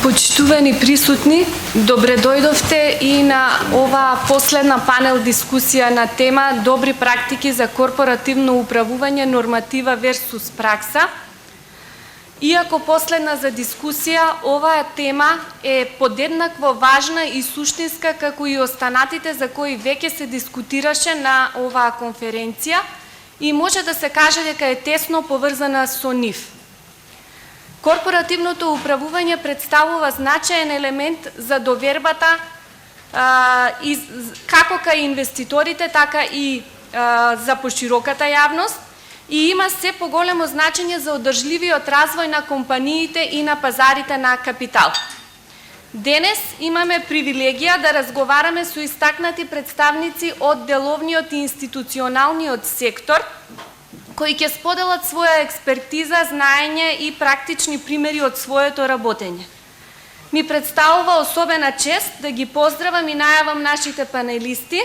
Почитувани присутни, добре дојдовте и на оваа последна панел дискусија на тема добри практики за корпоративно управување, норматива версус пракса. Иако последна за дискусија, оваа тема е подеднакво важна и суштинска како и останатите за кои веќе се дискутираше на оваа конференција и може да се каже дека е тесно поврзана со нив. Корпоративното управување представува значаен елемент за довербата како кај инвеститорите, така и за пошироката јавност и има се поголемо значење за одржливиот развој на компаниите и на пазарите на капитал. Денес имаме привилегија да разговараме со истакнати представници од деловниот и институционалниот сектор, кои ќе споделат своја експертиза, знаење и практични примери од своето работење. Ми представува особена чест да ги поздравам и најавам нашите панелисти,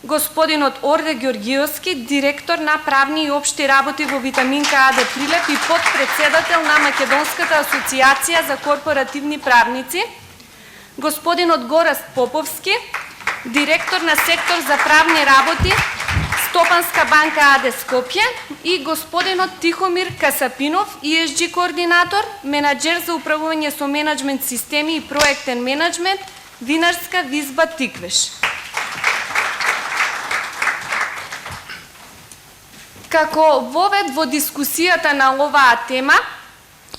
господинот Орде Ѓорѓиевски, директор на правни и општи работи во Витаминка АД Прилеп и подпредседател на Македонската асоциација за корпоративни правници, господинот Гораст Поповски, директор на сектор за правни работи, Стопанска банка АД Скопје и господинот Тихомир Касапинов, ESG координатор, менаџер за управување со менаџмент системи и проектен менаџмент, Винарска визба Тиквеш. Како вовед во дискусијата на оваа тема,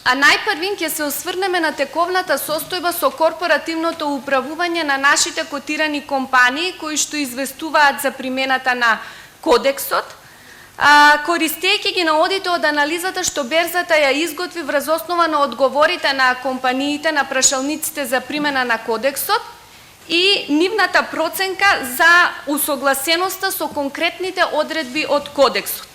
а најпрвин ќе се осврнеме на тековната состојба со корпоративното управување на нашите котирани компании кои што известуваат за примената на Кодексот, користејќи ги наодите од анализата што берзата ја изготви врз основа на одговорите на компаниите на прашалниците за примена на Кодексот и нивната проценка за усогласеноста со конкретните одредби од Кодексот.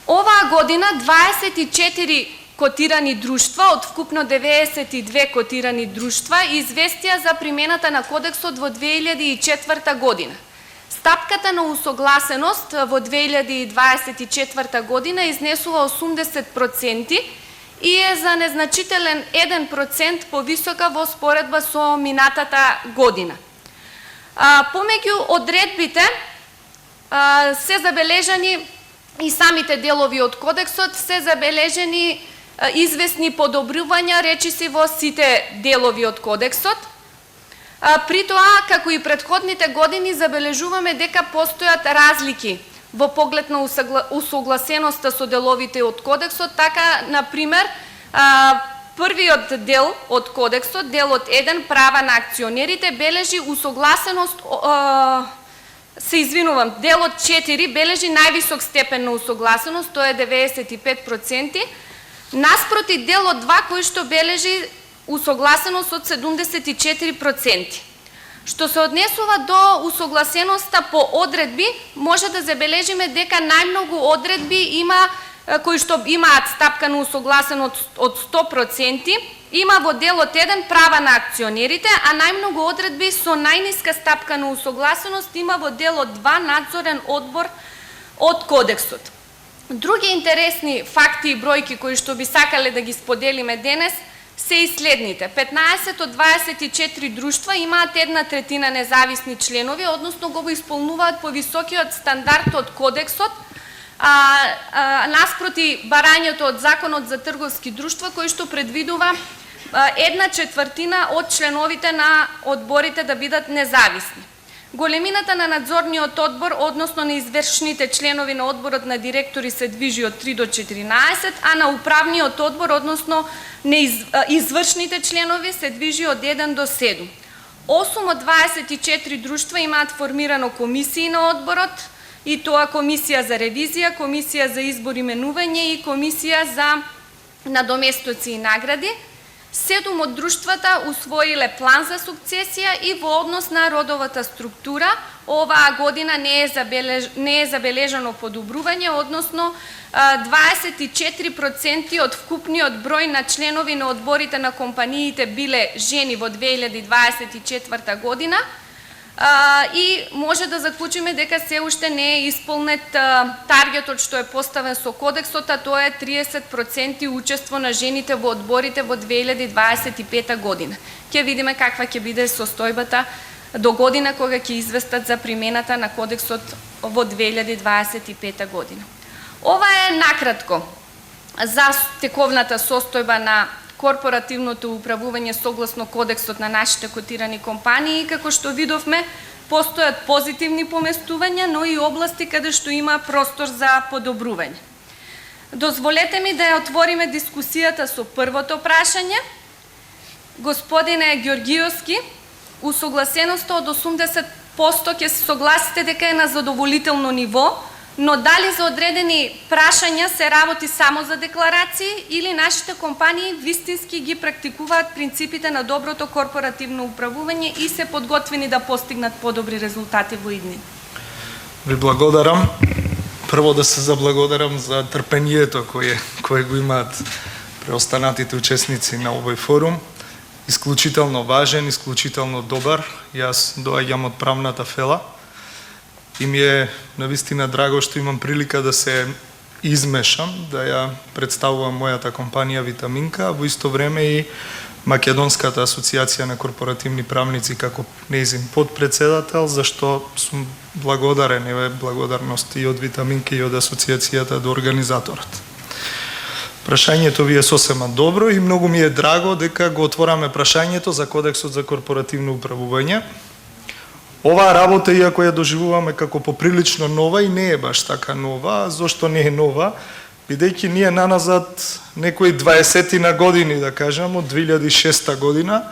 Оваа година 24 котирани друштва од вкупно 92 котирани друштва известија за примената на Кодексот во 2004 година. Стапката на усогласеност во 2024 година изнесува 80% и е за незначителен 1% повисока во споредба со минатата година. Помеѓу одредбите се забележани и самите делови од Кодексот, се забележени известни подобрувања речиси во сите делови од Кодексот. При тоа, како и претходните години, забележуваме дека постојат разлики во поглед на усогласеноста со деловите од Кодексот, така, например, првиот дел од Кодексот, делот 1, права на акционерите, бележи усогласеност, делот 4 бележи највисок степен на усогласеност, тоа е 95%, наспроти делот 2 кој што бележи усогласеност од 74%. Што се однесува до усогласеноста по одредби, може да забележиме дека најмногу одредби има кои што имаат стапка на усогласеност од 100%, има во делот 1 права на акционерите, а најмногу одредби со најниска стапка на усогласеност има во делот 2 надзорен одбор од Кодексот. Други интересни факти и бројки кои што би сакале да ги споделиме денес се и следните. 15 од 24 друштва имаат 1/3 независни членови, односно го исполнуваат повисокиот стандард од Кодексот, наспроти барањето од Законот за трговски друштва, кој што предвидува 1/4 од членовите на одборите да бидат независни. Големината на надзорниот одбор, односно на извршните членови на одборот на директори се движи од 3 до 14, а на управниот одбор, односно на извршните членови се движи од 1 до 7. 8 од 24 друштва имаат формирано комисии на одборот, и тоа комисија за ревизија, комисија за избор и менување и комисија за надоместоци и награди. 7 од друштвата усвоиле план за сукцесија и во однос на родовата структура оваа година не е забележано подобрување, односно 24% од вкупниот број на членови на одборите на компаниите биле жени во 2024 година, и може да заклучиме дека се уште не е исполнет таргетот што е поставен со кодексот, а тоа е 30% учество на жените во одборите во 2025 година. Ќе видиме каква ќе биде состојбата до година кога ќе известат за примената на кодексот во 2025 година. Ова е накратко за тековната состојба на корпоративното управување согласно кодексот на нашите котирани компании. Како што видовме, постојат позитивни поместувања, но и области каде што има простор за подобрување. Дозволете ми да ја отвориме дискусијата со првото прашање. Господине Ѓоргиовски, усогласеноста од 80% ќе се согласите дека е на задоволително ниво, но дали за одредени прашања се работи само за декларации или нашите компании вистински ги практикуваат принципите на доброто корпоративно управување и се подготвени да постигнат подобри резултати во идни? Ви благодарам. Прво да се заблагодарам за трпението кое го имаат преостанатите учесници на овој форум. Исклучително важен, исклучително добар. Јас доаѓам од правната фела и ми е навистина драго што имам прилика да се измешам, да ја представувам мојата компанија Витаминка, а во исто време и Македонската асоциација на корпоративни правници како нејзин подпредседател, зашто сум благодарен, еве благодарност и од Витаминка и од асоциацијата до организаторот. Прашањето ви е сосема добро и многу ми е драго дека го отвораме прашањето за Кодексот за корпоративно управување. Оваа работа, иако ја доживуваме како поприлично нова, и не е баш така нова. Зошто не е нова? Бидејќи ние наназад некои 20 години, да кажам, од 2006 година,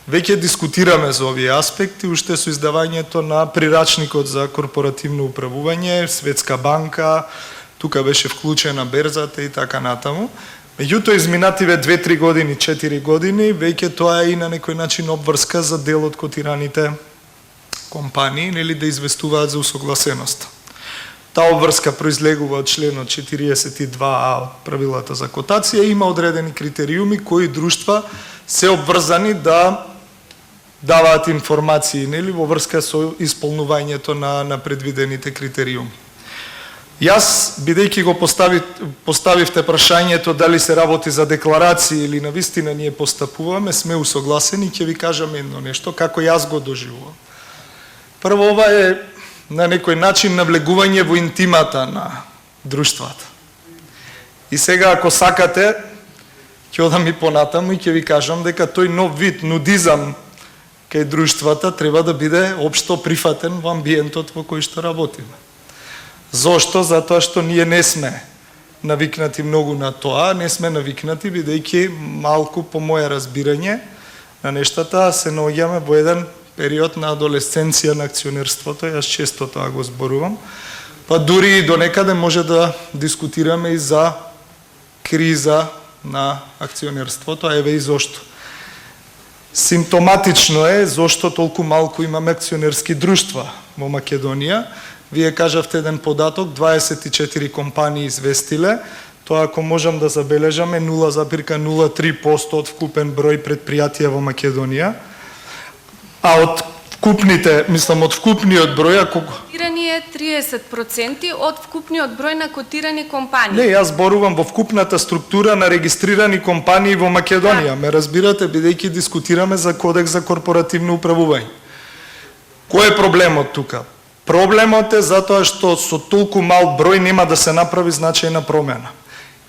веќе дискутираме за овие аспекти, уште со издавањето на прирачникот за корпоративно управување, Светска банка, тука беше вклучена берзата и така натаму. Меѓутоа, изминативе 2-3 години, 4 години, веќе тоа е и на некој начин обврска за дел од котираните компании, нели, да известуваат за усогласеноста. Таа обврска произлегува од членот 42А од правилата за котација и има одредени критериуми кои друштва се обврзани да даваат информации, нели, во врска со исполнувањето на предвидените критериуми. Јас, бидејќи го поставивте прашањето дали се работи за декларации или навистина ние постапуваме, сме усогласени, ќе ви кажам едно нешто, како јас го доживувам. Прво, ова е на некој начин навлегување во интимата на друштвата. И сега, ако сакате, ќе одам и понатаму и ќе ви кажам дека тој нов вид нудизам кај друштвата треба да биде општо прифатен во амбиентот во кој што работиме. Зошто? Затоа што ние не сме навикнати многу на тоа, не сме навикнати, бидејќи малку по моје разбирање на нештата се наоѓаме во еден период на адолесценција на акционерството, јас често тоа го зборувам, па дури и до некаде може да дискутираме и за криза на акционерството, а еве и зошто. Симптоматично е зошто толку малку имаме акционерски друштва во Македонија. Вие кажавте еден податок, 24 компании известиле, тоа ако можам да забележаме 0,03% од вкупен број предпријатија во Македонија. А од вкупниот број, ако котирани е 30% од вкупниот број на котирани компании. Не, јас зборувам во вкупната структура на регистрирани компании во Македонија. Ме разбирате, бидејќи дискутираме за Кодекс за корпоративно управување. Кој е проблемот тука? Проблемот е затоа што со толку мал број нема да се направи значајна промена.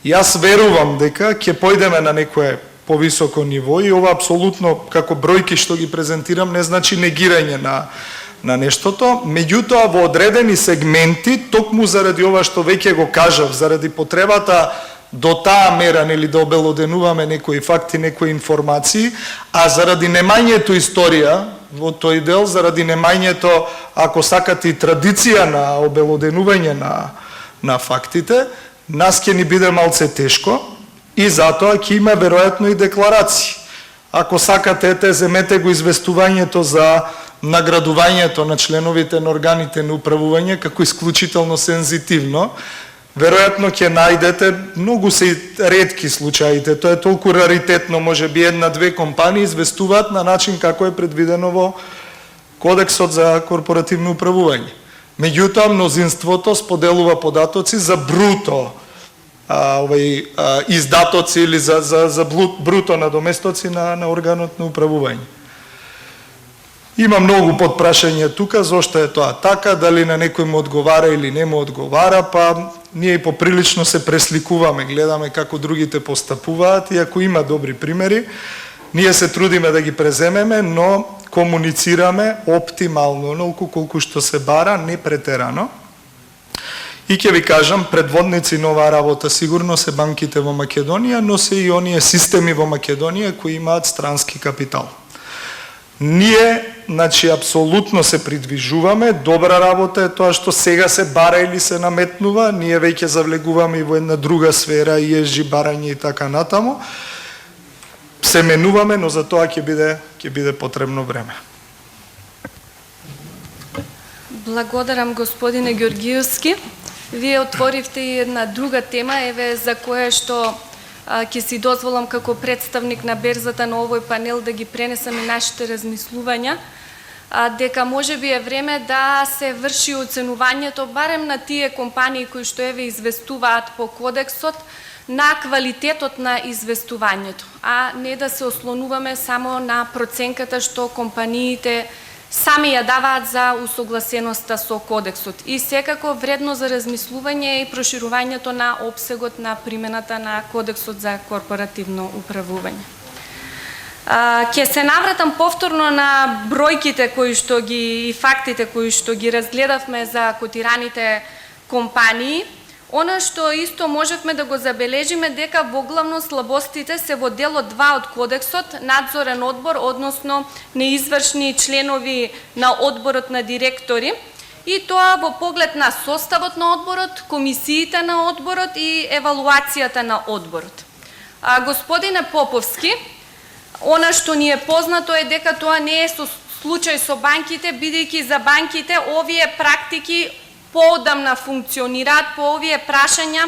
Јас верувам дека ќе појдеме на некое повисоко ниво и ова апсолутно како бројки што ги презентирам не значи негирање на нештото, меѓутоа во одредени сегменти, токму заради ова што веќе го кажав, заради потребата до таа мера, нели, да обелоденуваме некои факти, некои информации, а заради немањето историја во тој дел, заради немањето, ако сакате, и традиција на обелоденување на фактите, нас ќе ни биде малце тешко и затоа ќе има веројатно и декларации. Ако сакате, земете го известувањето за наградувањето на членовите на органите на управување како исклучително сензитивно, веројатно ќе најдете, многу се ретки случаите, тоа е толку раритетно, може би 1-2 компании известуваат на начин како е предвидено во Кодексот за корпоративно управување. Меѓутоа, мнозинството споделува податоци за бруто издатоци или за бруто надоместоци на органот на управување. Има многу подпрашања тука, зошто е тоа така, дали на некој му одговара или не му одговара, па ние и поприлично се пресликуваме, гледаме како другите постапуваат и ако има добри примери, ние се трудиме да ги преземеме, но комуницираме оптимално, онолку колку што се бара, не претерано. И ќе ви кажам, предводници на оваа работа сигурно се банките во Македонија, но се и оние системи во Македонија кои имаат странски капитал. Ние, значи, апсолутно се придвижуваме, добра работа е тоа што сега се бара или се наметнува, ние веќе завлегуваме и во една друга сфера, ESG барање и така натаму. Се менуваме, но за тоа ќе биде потребно време. Благодарам, господине Георгиевски. Вие отворивте и една друга тема, еве за која што ќе си дозволам како представник на берзата на овој панел да ги пренесам и нашите размислувања, дека можеби е време да се врши оценувањето барем на тие компании кои што еве известуваат по кодексот на квалитетот на известувањето, а не да се ослонуваме само на проценката што компаниите сами ја даваат за усогласеноста со кодексот. И секако вредно за размислување и проширувањето на опсегот на примената на кодексот за корпоративно управување. Ќе се навратам повторно на бројките кои што и фактите кои што ги разгледавме за котираните компании. Она што исто можевме да го забележиме дека во главно слабостите се во делот 2 од кодексот, надзорен одбор, односно неизвршни членови на одборот на директори, и тоа во поглед на составот на одборот, комисиите на одборот и евалуацијата на одборот. Господине Поповски, она што ни е познато е дека тоа не е случај со банките, бидејќи за банките овие практики поодамна функционираат, по овие прашања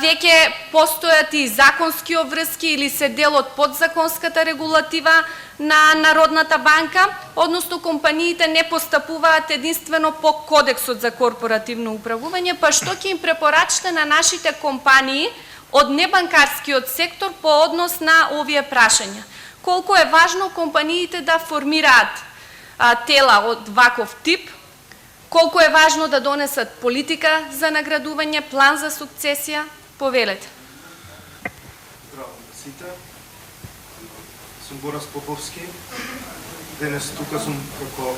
веќе постојат и законски обврски или се дел од подзаконската регулатива на Народната банка, односно компаниите не постапуваат единствено по кодексот за корпоративно управување, па што ќе им препорачате на нашите компании од небанкарскиот сектор по однос на овие прашања? Колку е важно компаниите да формираат тела од ваков тип, колку е важно да донесат политика за наградување, план за сукцесија? Повелете. Здраво на сите. Сум Борас Поповски. Денес тука сум како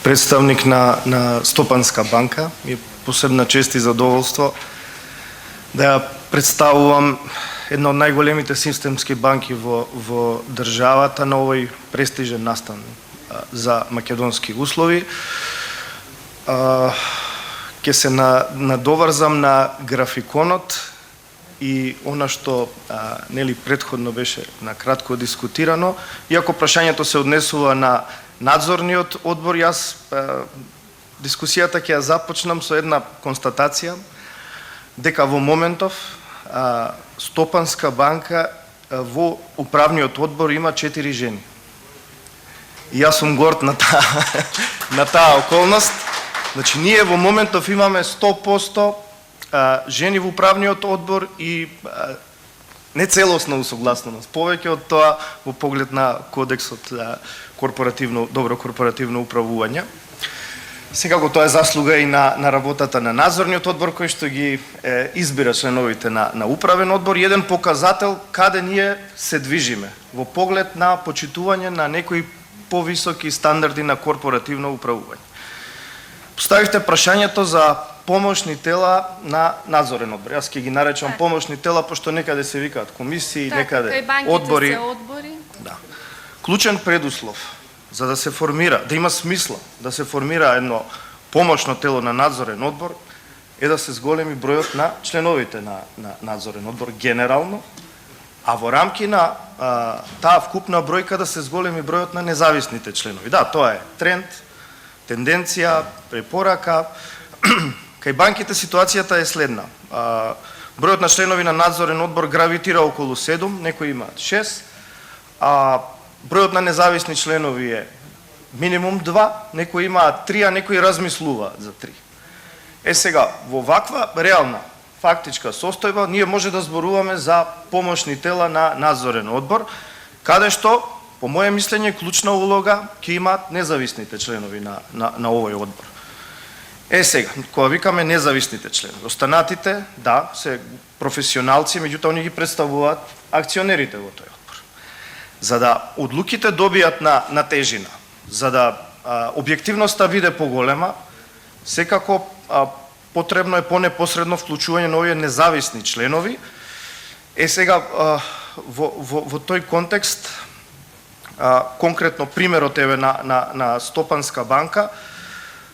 представник на Стопанска банка. Ми е посебна чест и задоволство да ја представувам една од најголемите системски банки во државата на овој престижен настан за македонски услови. Ќе се надоврзам на графиконот и она што нели претходно беше на кратко дискутирано. Иако прашањето се однесува на надзорниот одбор, јас дискусијата ќе ја започнам со една констатација дека во моментов Стопанска банка во управниот одбор има 4 жени. И јас сум горд на таа околност. Значи, ние во моментов имаме 100% жени во управниот одбор и нецелосна усогласеност. Повеќе од тоа во поглед на кодексот за добро корпоративно управување. Секако тоа е заслуга и на работата на надзорниот одбор кој што ги избира членовите на управен одбор. Еден показател каде ние се движиме во поглед на почитување на некои повисоки стандарди на корпоративно управување. Поставихте прашањето за помошни тела на надзорен одбор. Јас ќе ги наречам помошни тела, пошто некаде се викаат комисии, некаде одбори. Да. Клучен предуслов за да се формира, да има смисла да се формира едно помошно тело на надзорен одбор е да се зголеми бројот на членовите на надзорен одбор генерално, а во рамки на таа вкупна бројка да се зголеми бројот на независните членови. Да, тоа е тренд, тенденција, препорака. Кај банките ситуацијата е следна. Бројот на членови на надзорен одбор гравитира околу 7, некои имаат 6, а бројот на независни членови е минимум 2, некои имаат 3, а некои размислуваат за 3. Сега, во ваква реална фактичка состојба, ние може да зборуваме за помошни тела на надзорен одбор, каде што, по моје мислење, клучна улога ќе имаат независните членови на овој одбор. Сега, кога викаме независните членови, останатите, да, се професионалци, меѓутоа они ги представуваат акционерите во тој одбор. За да одлуките добијат на тежина, за да објективноста биде поголема, секако потребно е понепосредно вклучување на овие независни членови. Сега, во тој контекст, конкретно примерот еве на Стопанска банка,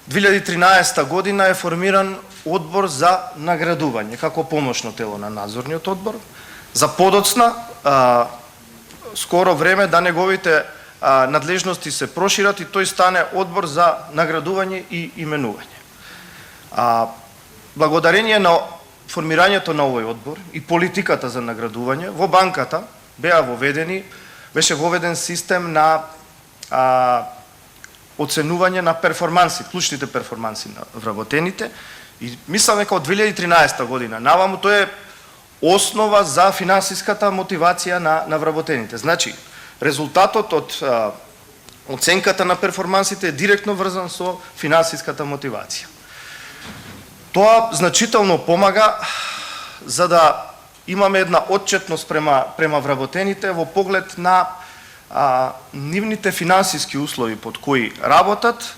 2013 година е формиран одбор за наградување како помошно тело на надзорниот одбор. За подоцна, скоро време да неговите надлежности се прошират и тој стане одбор за наградување и именување. Благодарение на формирањето на овој одбор и политиката за наградување, во банката беше воведен систем на оценување на перформанси, клучните перформанси на вработените, и мислам дека од 2013 година наваму тој е основа за финансиската мотивација на вработените. Значи, резултатот од оценката на перформансите е директно врзан со финансиската мотивација. Тоа значително помага за да имаме една отчетност према вработените во поглед на нивните финансиски услови под кои работат,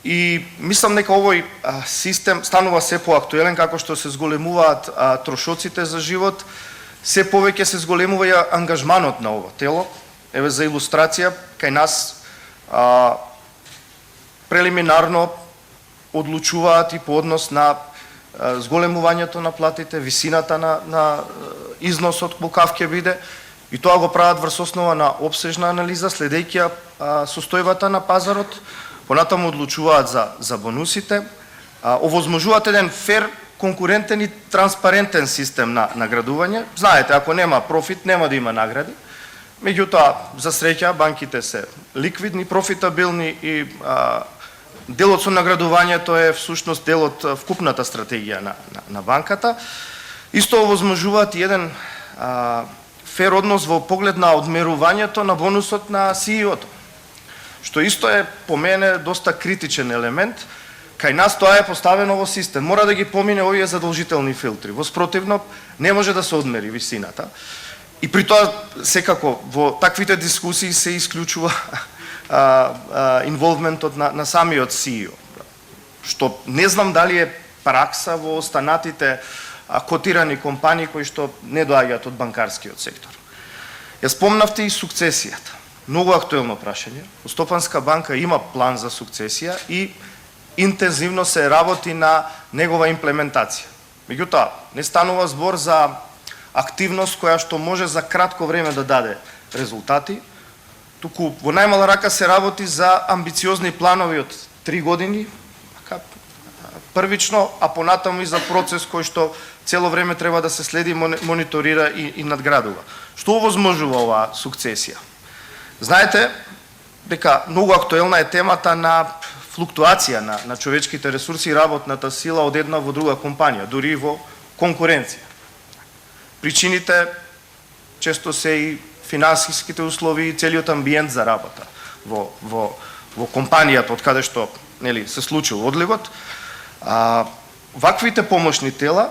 и мислам дека овој систем станува се поактуелен како што се зголемуваат трошоците за живот, се повеќе се зголемува и ангажманот на ова тело. Еве за илустрација, кај нас прелиминарно одлучуваат и по однос на зголемувањето на платите, висината на износот колкав ќе биде, и тоа го прават врз основа на опсежна анализа, следејќи состојбата на пазарот, понатаму одлучуваат за бонусите, овозможуваат еден фер, конкурентен и транспарентен систем на наградување. Знаете, ако нема профит, нема да има награди. Меѓутоа, за среќа, банките се ликвидни, профитабилни и делот со наградувањето е всушност дел од вкупната стратегија на банката. Исто овозможуваат и еден фер однос во поглед на одмерувањето на бонусот на CEO-то, што исто е по мене доста критичен елемент. Кај нас тоа е поставено во систем. Мора да ги помине овие задолжителни филтри. Во спротивно не може да се одмери висината. И при тоа секако во таквите дискусии се исклучува инволвментот на самиот CEO, што не знам дали е пракса во останатите котирани компании кои што не доаѓаат од банкарскиот сектор. Ја спомнавте и сукцесијата. Многу актуелно прашање. Стопанска банка има план за сукцесија и интензивно се работи на негова имплементација. Меѓутоа, не станува збор за активност која што може за кратко време да даде резултати, туку во најмала рака се работи за амбициозни планови од 3 години, првично, а понатаму и за процес кој што цело време треба да се следи, мониторира и надградува. Што овозможува оваа сукцесија? Знаете дека многу актуелна е темата на флуктуација на човечките ресурси и работната сила од една во друга компанија, дури во конкуренција. Причините често се и финансиските услови и целиот амбиент за работа во компанијата од каде што се случил одливот. Ваквите помошни тела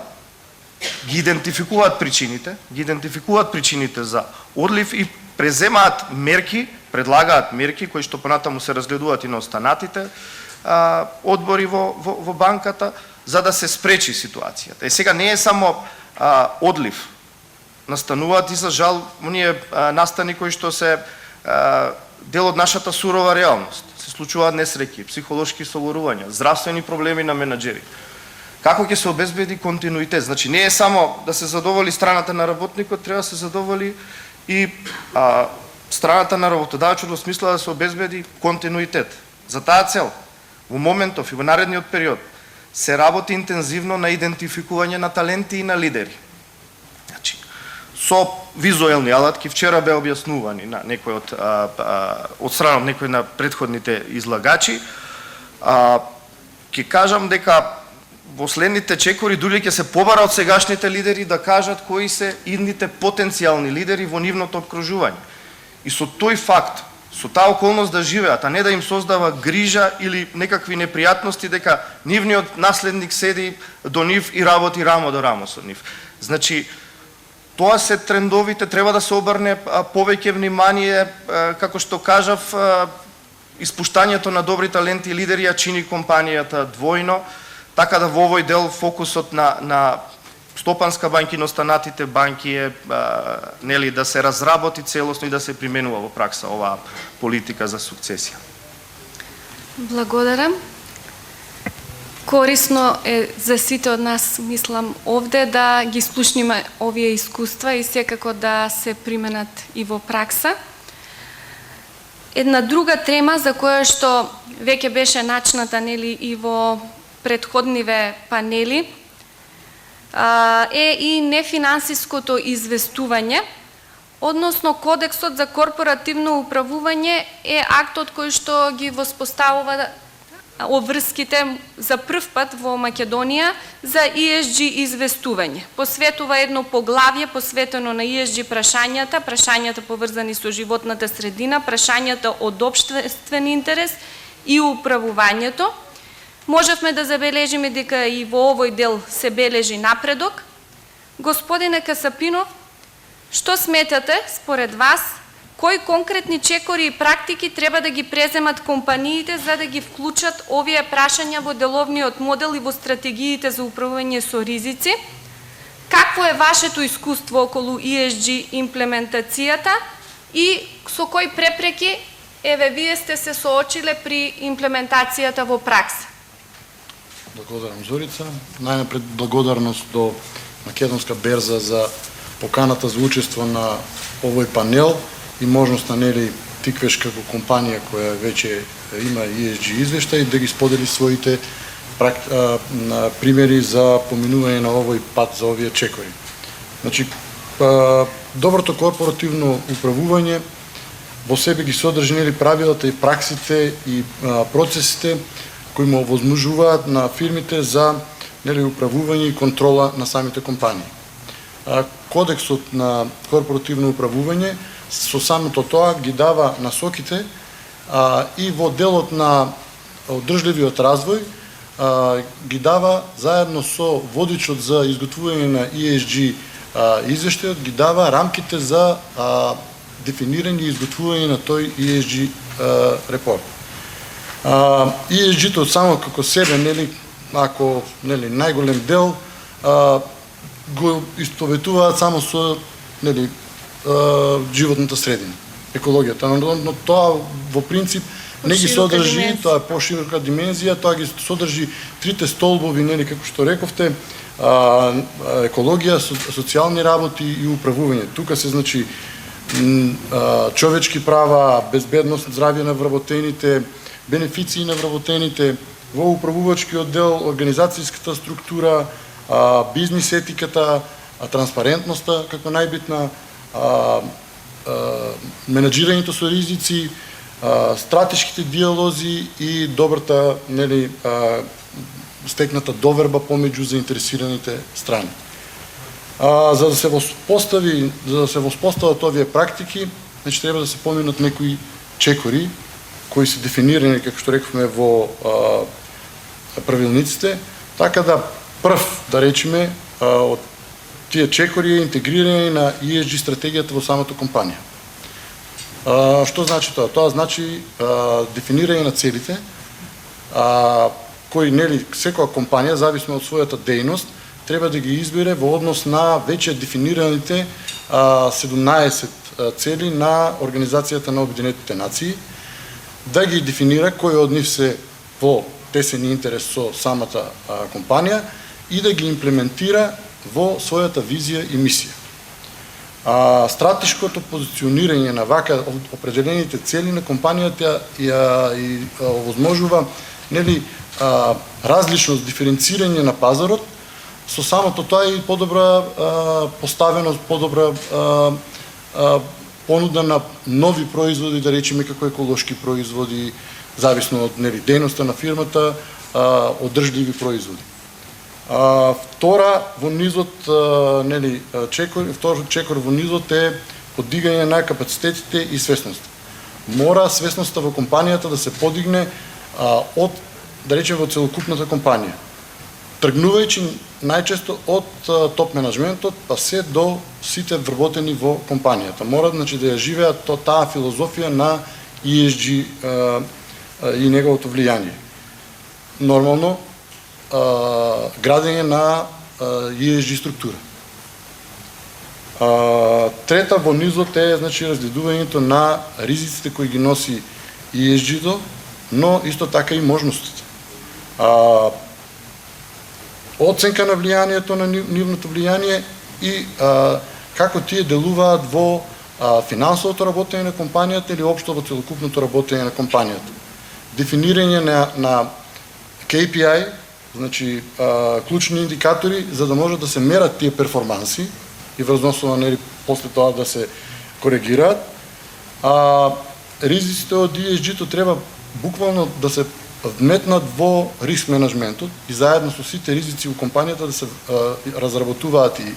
ги идентификуваат причините за одлив и преземаат мерки, предлагаат мерки кои што понатаму се разгледуваат и на останатите одбори во банката, за да се спречи ситуацијата. Сега не е само одлив, настануваат и за жал оние настани кои што се дел од нашата сурова реалност. Се случуваат несреќи, психолошки соборувања, здравствени проблеми на менаџери. Како ќе се обезбеди континуитет? Значи не е само да се задоволи страната на работникот, треба да се задоволи и страната на работодавачот во смисла да се обезбеди континуитет. За таа цел, во моментов и во наредниот период, се работи интензивно на идентификување на таленти и на лидери. Значи, со визуелни алатки, вчера бе објаснувани на некој од страна од некој на претходните излагачи. Ќе кажам дека во следните чекори дури ќе се побара од сегашните лидери да кажат кои се идните потенцијални лидери во нивното обкружување. И со тој факт, со таа околност да живеат, а не да им создава грижа или некакви непријатности дека нивниот наследник седи до нив и работи рамо до рамо со нив. Значи, тоа се трендовите, треба да се обрне повеќе внимание, како што кажав, испуштањето на добри таленти и лидери ја чини компанијата двојно, така да во овој дел фокусот на стопанска банки, но останатите банки е нели да се разработи целосно и да се применува во пракса оваа политика за сукцесија. Благодарам. Корисно е за сите од нас, мислам, овде да ги слушниме овие искуства и секако да се применат и во пракса. Една друга тема за која што веќе беше начната нели и во претходниве панели е и нефинансиското известување, односно Кодексот за корпоративно управување е актот кој што ги воспоставува обврските за прв пат во Македонија за ESG известување. Посветува едно поглавје посветено на ESG прашањата поврзани со животната средина, прашањата од општествен интерес и управувањето. Можевме да забележиме дека и во овој дел се бележи напредок. Господине Касапинов, што сметате според вас, кои конкретни чекори и практики треба да ги преземат компаниите за да ги вклучат овие прашања во деловниот модел и во стратегиите за управување со ризици? Какво е вашето искуство околу ESG имплементацијата и со кои препреки вие сте се соочиле при имплементацијата во пракса? Благодарам, Зорица. Најнапред благодарност до Македонска берза за поканата за учество на овој панел и можноста нели Тиквеш како компанија која веќе има ESG извештај да ги сподели своите примери за поминување на овој пат за овие чекори. Значи, доброто корпоративно управување во себе ги содржи нели правилата и праксите и процесите кои му овозможуваат на фирмите за нели управување и контрола на самите компании. Кодексот на корпоративно управување со самото тоа ги дава насоките и во делот на одржливиот развој ги дава заедно со водичот за изготвување на ESG извештајот, ги дава рамките за дефинирање и изготвување на тој ESG репорт. ESG-то само како себе, нели, ако нели најголем дел го истоветуваат само со нели животната средина, екологијата, но тоа во принцип не ги содржи, тоа е поширока димензија, тоа ги содржи трите столбови, нели како што рековте, екологија, социјални работи и управување. Тука се значи човечки права, безбедност, здравје на вработените, бенефиции на вработените, во управувачкиот дел, организацијската структура, бизнис етиката, транспарентноста како најбитна, менаџирањето со ризици, стратешките диалози и добрата нели стекната доверба помеѓу заинтересираните страни. За да се воспостават овие практики, значи треба да се поминат некои чекори кои се дефинирани, како што рековме, во правилниците, така да прв, да речеме, од тие чекори е интегрирање на ESG стратегијата во самата компанија. Што значи тоа? Тоа значи дефинирање на целите, кои нели секоја компанија, зависно од својата дејност, треба да ги избере во однос на веќе дефинираните 17 цели на Организацијата на Обединетите нации, да ги дефинира кои од нив се во тесен интерес со самата компанија и да ги имплементира во својата визија и мисија. Стратешкото позиционирање на вака определените цели на компанијата и овозможува нели различност, диференцирање на пазарот со самото тоа и подобра поставеност, подобра понуда на нови производи, да речеме како еколошки производи, зависно од дејноста на фирмата, одржливи производи. Втора во низот чекор во низот е подигање на капацитетите и свесноста. Мора свесноста во компанијата да се подигне од, да речеме, во целокупната компанија. Тргнувајќи најчесто од топ менеджментот, па се до сите вработени во компанијата. Мора, значи, да ја живеат таа филозофија на ESG и неговото влијание. Нормално, градење на ESG структура. Трета во низот е, значи, разгледувањето на ризиците кои ги носи ESG-то, но исто така и можностите. Оценка на влијанието, на нивното влијание и како тие делуваат во финансовото работење на компанијата или општо во целокупното работење на компанијата. Дефинирање на KPI, значи клучни индикатори, за да може да се мерат тие перформанси и врз основа после тоа да се коригираат. Ризиците од ESG-то треба буквално да се вметнат во риск менеджментот и заедно со сите ризици во компанијата да се разработуваат и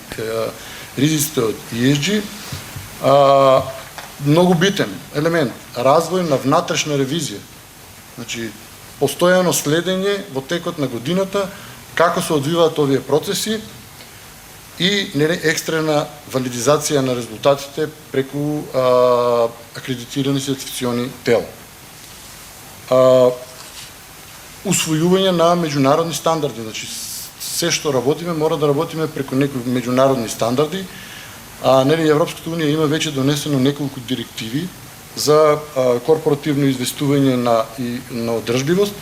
ризиците од ESG. Многу битен елемент, развој на внатрешна ревизија. Значи, постојано следење во текот на годината како се одвиваат овие процеси и екстрена валидизација на резултатите преку акредитирани сертифициони тела. Усвојување на меѓународни стандарди, значи се што работиме мора да работиме преку некои меѓународни стандарди. Европската унија има веќе донесено неколку директиви за корпоративно известување на одржливост,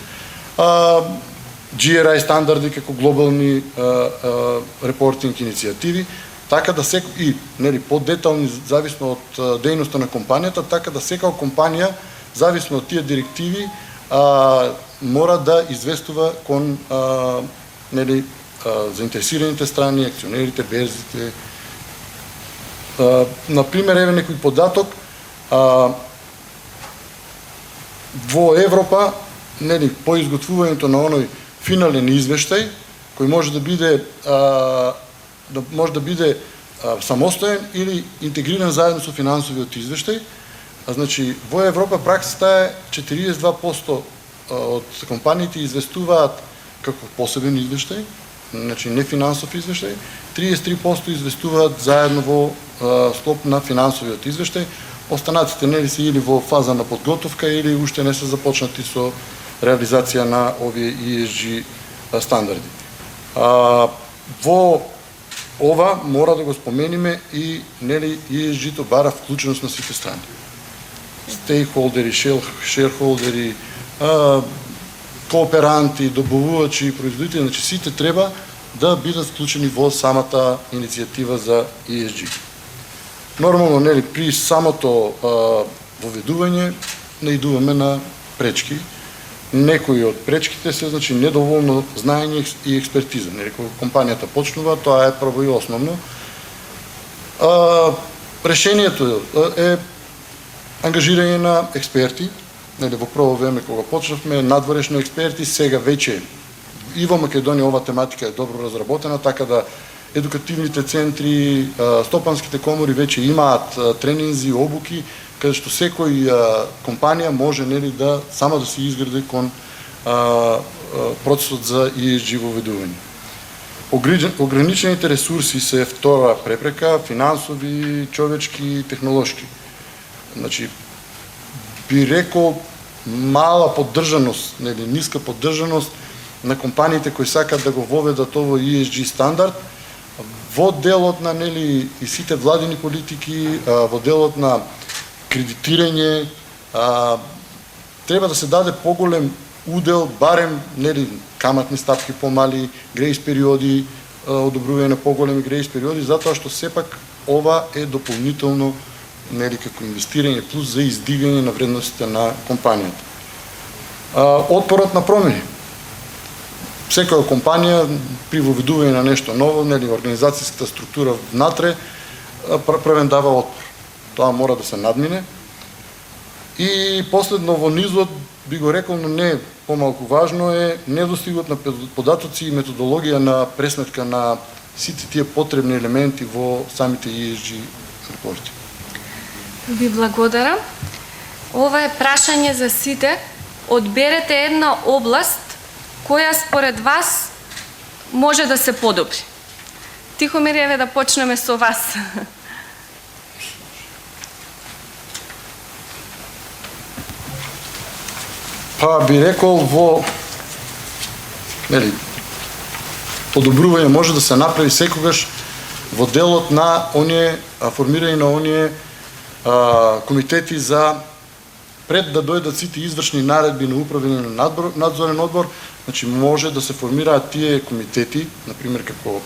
GRI стандарди како глобални репортинг иницијативи, така да и подетални зависно од дејноста на компанијата, така да секоја компанија зависно од тие директиви мора да известува кон заинтересираните страни, акционерите, берзите. Например, еве некој податок, во Европа, по изготвувањето на оној финален извештај, кој може да биде самостоен или интегриран заедно со финансовиот извештај. Значи, во Европа праксата е 42% од компаниите известуваат како посебен извештај, значи не финансов извештај, 33% известуваат заедно во склоп на финансовиот извештај, останатите се или во фаза на подготовка или уште не се започнати со реализација на овие ESG стандарди. Во ова мора да го спомениме и ESG-то бара вклученост на сите страни. Стейкхолдери, шерхолдери, кооперанти, добавувачи, производители, значи сите треба да бидат вклучени во самата иницијатива за ESG. Нормално, при самото воведување наидуваме на пречки. Некои од пречките се, значи, недоволно знаење и експертиза. Кога компанијата почнува, тоа е прво и основно. Решението е ангажирање на експерти. Во прво време кога почнавме, надворешни експерти, сега веќе и во Македонија ова тематика е добро разработена, така да едукативните центри, стопанските комори веќе имаат тренинзи, обуки, каде што секој компанија може да само да се изгради кон процесот за ESG воведување. Ограничените ресурси се втора препрека, финансови, човечки, технолошки. Значи, би рекол мала поддржаност, ниска поддржаност на компаниите кои сакат да го воведат ово ESG стандард во делот на и сите владини политики, во делот на кредитирање, треба да се даде поголем удел, барем каматни стапки помали, грејс периоди, одобрување на поголеми грејс периоди, затоа што сепак ова е дополнително како инвестирање плюс за издигање на вредностите на компанијата. Отпорот на промени. секоја компанија при воведување на нешто ново, нели организацијската структура внатре првен дава отпор. Тоа мора да се надмине. И последно во низот би го рекол, но не помалку важно е недостигот на податоци и методологија на пресметка на сите тие потребни елементи во самите ESG репорти. Ви благодарам. Ова е прашање за сите. Одберете една област која според вас може да се подобри. Тихомир, еве да почнеме со вас. Па би рекол во подобрување може да се направи секогаш во делот на оние формирање на оние комитети за пред да дојдат сите извршни наредби на управени на надзорен одбор, значи може да се формираат тие комитети, например како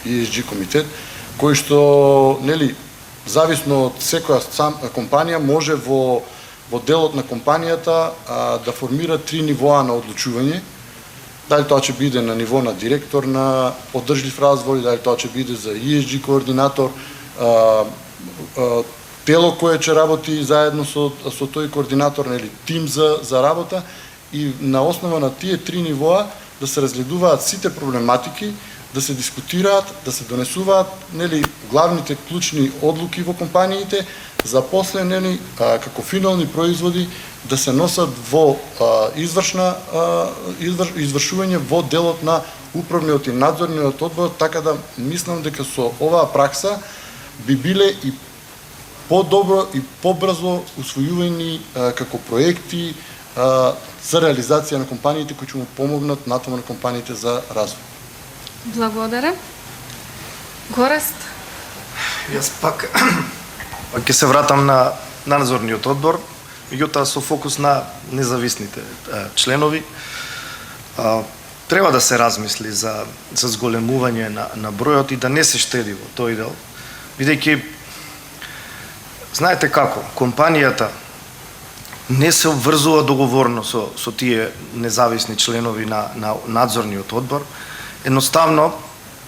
ESG комитет, кој што зависно од секоја компанија може во делот на компанијата да формира 3 нивоа на одлучување. Дали тоа ќе биде на ниво на директор на одржлив развој, дали тоа ќе биде за ESG координатор, тело кое ќе работи заедно со тој координатор, тим за работа, и на основа на тие 3 нивоа да се разгледуваат сите проблематики, да се дискутираат, да се донесуваат главните клучни одлуки во компаниите, за после како финални производи да се носат во извршување во делот на управниот и надзорниот одбор, така да мислам дека со оваа пракса би биле и подобро и побрзо усвојување како проекти за реализација на компаниите кои ќе му помогнат натаму на компаниите за развој. Благодарам. Гораст? Јас пак ќе се вратам на надзорниот одбор, меѓутоа со фокус на независните членови. Треба да се размисли за зголемување на бројот и да не се штеди во тој дел, бидејќи знаете како, компанијата не се обврзува договорно со тие независни членови на надзорниот одбор. Едноставно,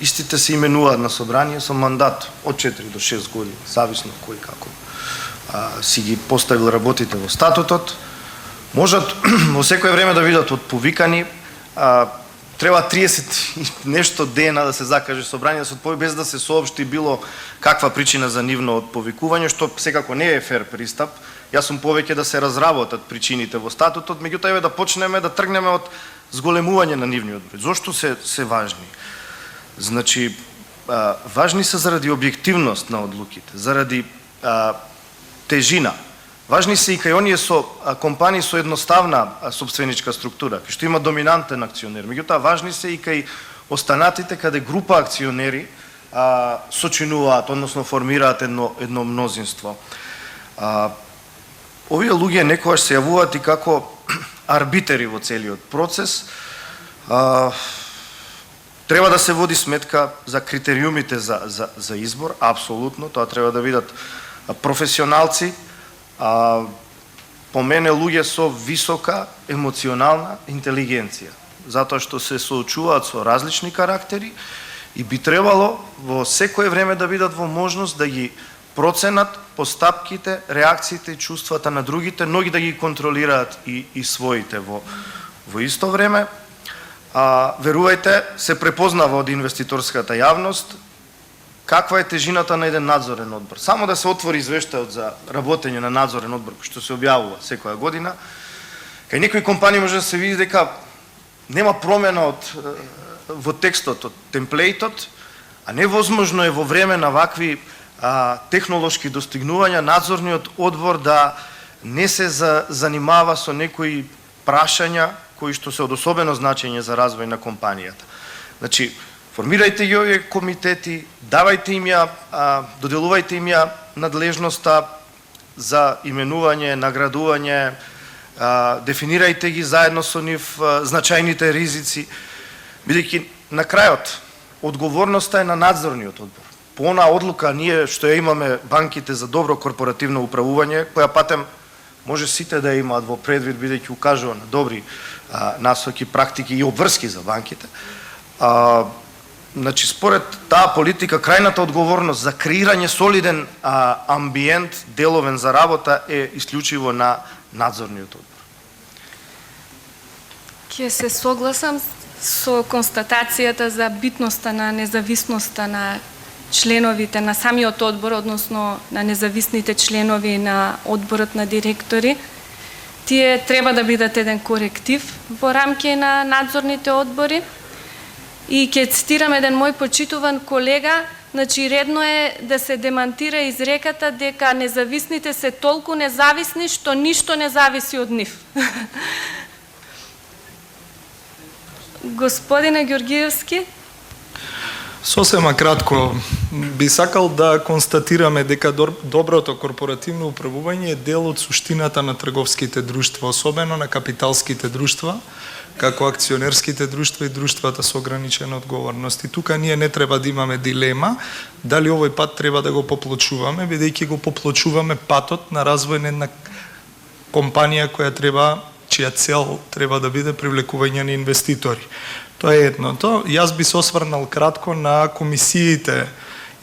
истите се именуваат на собрание со мандат од 4 до 6 години, зависно кој како си ги поставил работите во статутот. Можат во секое време да бидат отповикани, треба 30 нешто дена да се закаже собрание, без да се соопшти било каква причина за нивно отповикување, што секако не е фер пристап. Јас сум повеќе да се разработат причините во статутот, меѓутоа еве да почнеме да тргнеме од зголемување на нивниот број. Зошто се важни? Значи, важни се заради објективност на одлуките, заради тежина. Важни се и кај оние компании со едноставна собственичка структура, кај што има доминантен акционер. Меѓутоа, важни се и кај останатите каде група акционери сочинуваат, односно формираат едно мнозинство. Овие луѓе некогаш се јавуваат и како арбитери во целиот процес. Треба да се води сметка за критериумите за избор, апсолутно, тоа треба да бидат професионалци, по мене луѓе со висока емоционална интелигенција, затоа што се соочуваат со различни карактери и би требало во секое време да бидат во можност да ги проценат постапките, реакциите и чувствата на другите, но и да ги контролираат и своите во исто време. Верувајте, се препознава од инвеститорската јавност каква е тежината на еден надзорен одбор. Само да се отвори извештајот за работење на надзорен одбор, што се објавува секоја година, кај некои компании може да се види дека нема промена во текстот, од темплейтот, а невозможно е во време на вакви технолошки достигнувања надзорниот одбор да не се занимава со некои прашања кои што се од особено значење за развој на компанијата. Значи, формирајте ги овие комитети, давајте им ја, доделувајте им ја надлежноста за именување, наградување, дефинирајте ги заедно со нив значајните ризици, бидејќи на крајот одговорноста е на надзорниот одбор. По онаа одлука ние што ја имаме банките за добро корпоративно управување, која патем може сите да имаат во предвид, бидејќи укажува на добри насоки, практики и обврски за банките. Значи, според таа политика, крајната одговорност за креирање солиден амбиент, деловен за работа е исклучиво на надзорниот одбор. Ќе се согласам со констатацијата за битноста на независноста на членовите на самиот одбор, односно на независните членови на одборот на директори. Тие треба да бидат еден коректив во рамки на надзорните одбори. И ќе цитирам еден мој почитуван колега, значи редно е да се демантира изреката дека независните се толку независни што ништо не зависи од нив. Господине Ѓоргиевски? Сосема кратко, би сакал да констатираме дека доброто корпоративно управување е дел од суштината на трговските друштва, особено на капиталските друштва, како акционерските друштва и друштвата со ограничена одговорност. И тука ние не треба да имаме дилема дали овој пат треба да го поплочуваме, бидејќи го поплочуваме патот на развој на една компанија чија цел треба да биде привлекување на инвеститори. Тоа е едното. Јас би се осврнал кратко на комисиите,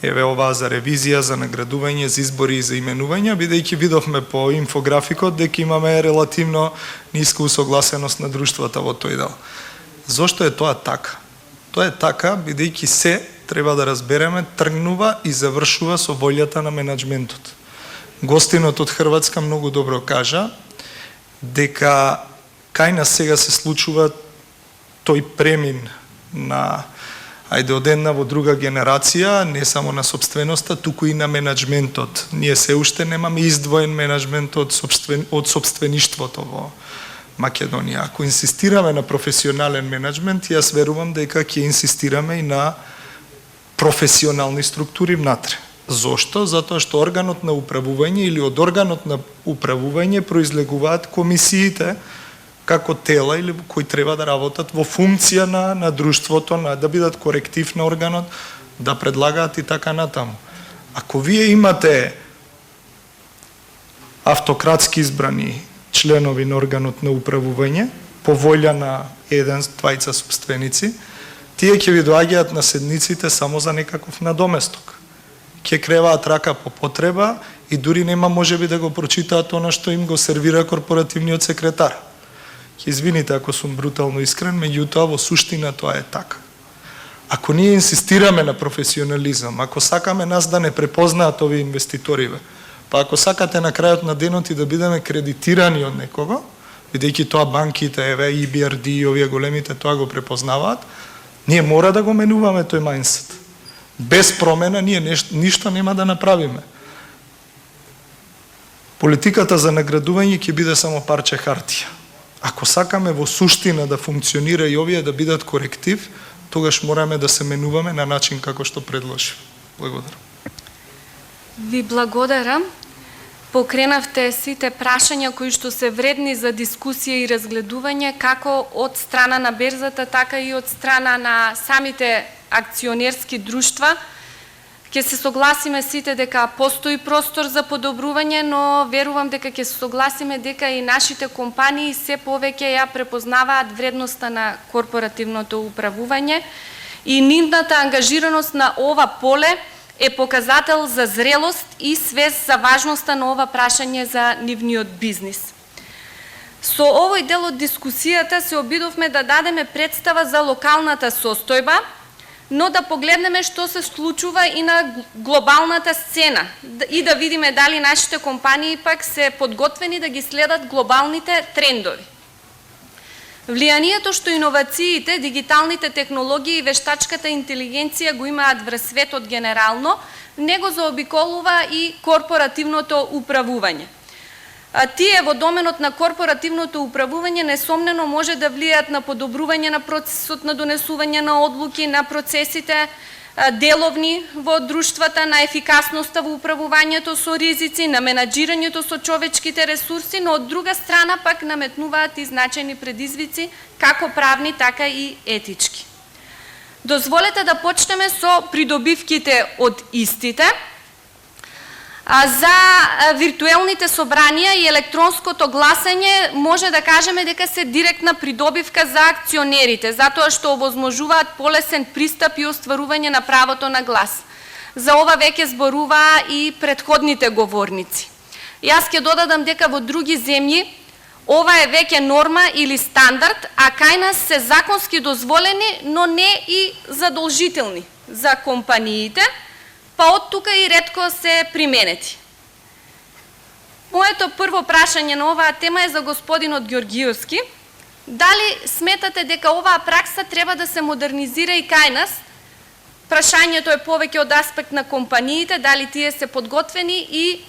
еве оваа за ревизија, за наградување, за избори и за именување, бидејќи видовме по инфографикот дека имаме релативно ниска усогласеност на друштвата во тој дел. Зошто е тоа така? Тоа е така бидејќи се треба да разбереме тргнува и завршува со волјата на менаџментот. Гостинот од Хрватска многу добро кажа дека кај нас сега се случува тој премин на од една во друга генерација, не само на собственоста, туку и на менаџментот. Ние се уште немаме издвоен менаџмент од собствеништвото во Македонија. Ако инсистираме на професионален менаџмент, јас верувам дека ќе инсистираме и на професионални структури внатре. Зошто? Затоа што органот на управување или од органот на управување произлегуваат комисиите како тела или кои треба да работат во функција на друштвото, да бидат коректив на органот, да предлагаат и така натаму. Ако вие имате автократски избрани членови на органот на управување, по волја на еден, двајца собственици, тие ќе ви доаѓаат на седниците само за некаков надоместок. Ќе креваат рака по потреба и дури нема можеби да го прочитаат она што им го сервира корпоративниот секретар. Ќе извините ако сум брутално искрен, меѓутоа во суштина тоа е така. Ако ние инсистираме на професионализам, ако сакаме нас да не препознаат овие инвеститориве, па ако сакате на крајот на денот и да бидеме кредитирани од некого, бидејќи тоа банките, еве EBRD и овие големите тоа го препознаваат, ние мора да го менуваме тој мајндсет. Без промена ние ништо нема да направиме. Политиката за наградување ќе биде само парче хартија. Ако сакаме во суштина да функционира и овие да бидат коректив, тогаш мораме да се менуваме на начин како што предложив. Благодарам. Ви благодарам. Покренавте сите прашања кои што се вредни за дискусија и разгледување, како од страна на берзата, така и од страна на самите акционерски друштва. Ќе се согласиме сите дека постои простор за подобрување, но верувам дека ќе се согласиме дека и нашите компании се повеќе ја препознаваат вредноста на корпоративното управување и нивната ангажираност на ова поле е показател за зрелост и свест за важноста на ова прашање за нивниот бизнис. Со овој дел од дискусијата се обидовме да дадеме представа за локалната состојба, но да погледнеме што се случува и на глобалната сцена и да видиме дали нашите компании пак се подготвени да ги следат глобалните трендови. Влијанието што иновациите, дигиталните технологии и вештачката интелигенција го имаат врз светот генерално, не го заобиколува и корпоративното управување. Тие во доменот на корпоративното управување несомнено може да влијаат на подобрување на процесот на донесување на одлуки, на процесите деловни во друштвата, на ефикасноста во управувањето со ризици, на менаџирањето со човечките ресурси, но од друга страна пак наметнуваат и значајни предизвици, како правни, така и етички. Дозволете да почнеме со придобивките од истите. За виртуелните собранија и електронското гласање може да кажеме дека се директна придобивка за акционерите, затоа што овозможуваат полесен пристап и остварување на правото на глас. За ова веќе зборуваа и претходните говорници. Јас ќе додадам дека во други земји ова е веќе норма или стандард, а кај нас се законски дозволени, но не и задолжителни за компаниите, па од тука и ретко се применети. Моето прво прашање на оваа тема е за господинот Ѓоргиевски. Дали сметате дека оваа пракса треба да се модернизира и кај нас? Прашањето е повеќе од аспект на компаниите, дали тие се подготвени и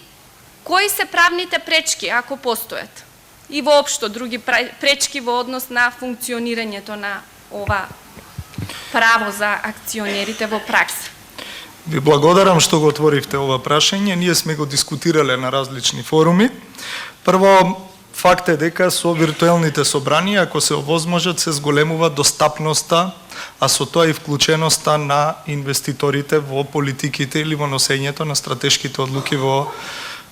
кои се правните пречки, ако постојат? И воопшто други пречки во однос на функционирањето на ова право за акционерите во пракса. Ви благодарам што го отворивте ова прашање. Ние сме го дискутирале на различни форуми. Прво, факт е дека со виртуелните собранија, ако се овозможат, се зголемува достапноста, а со тоа и вклученоста на инвеститорите во политиките или во носењето на стратешките одлуки во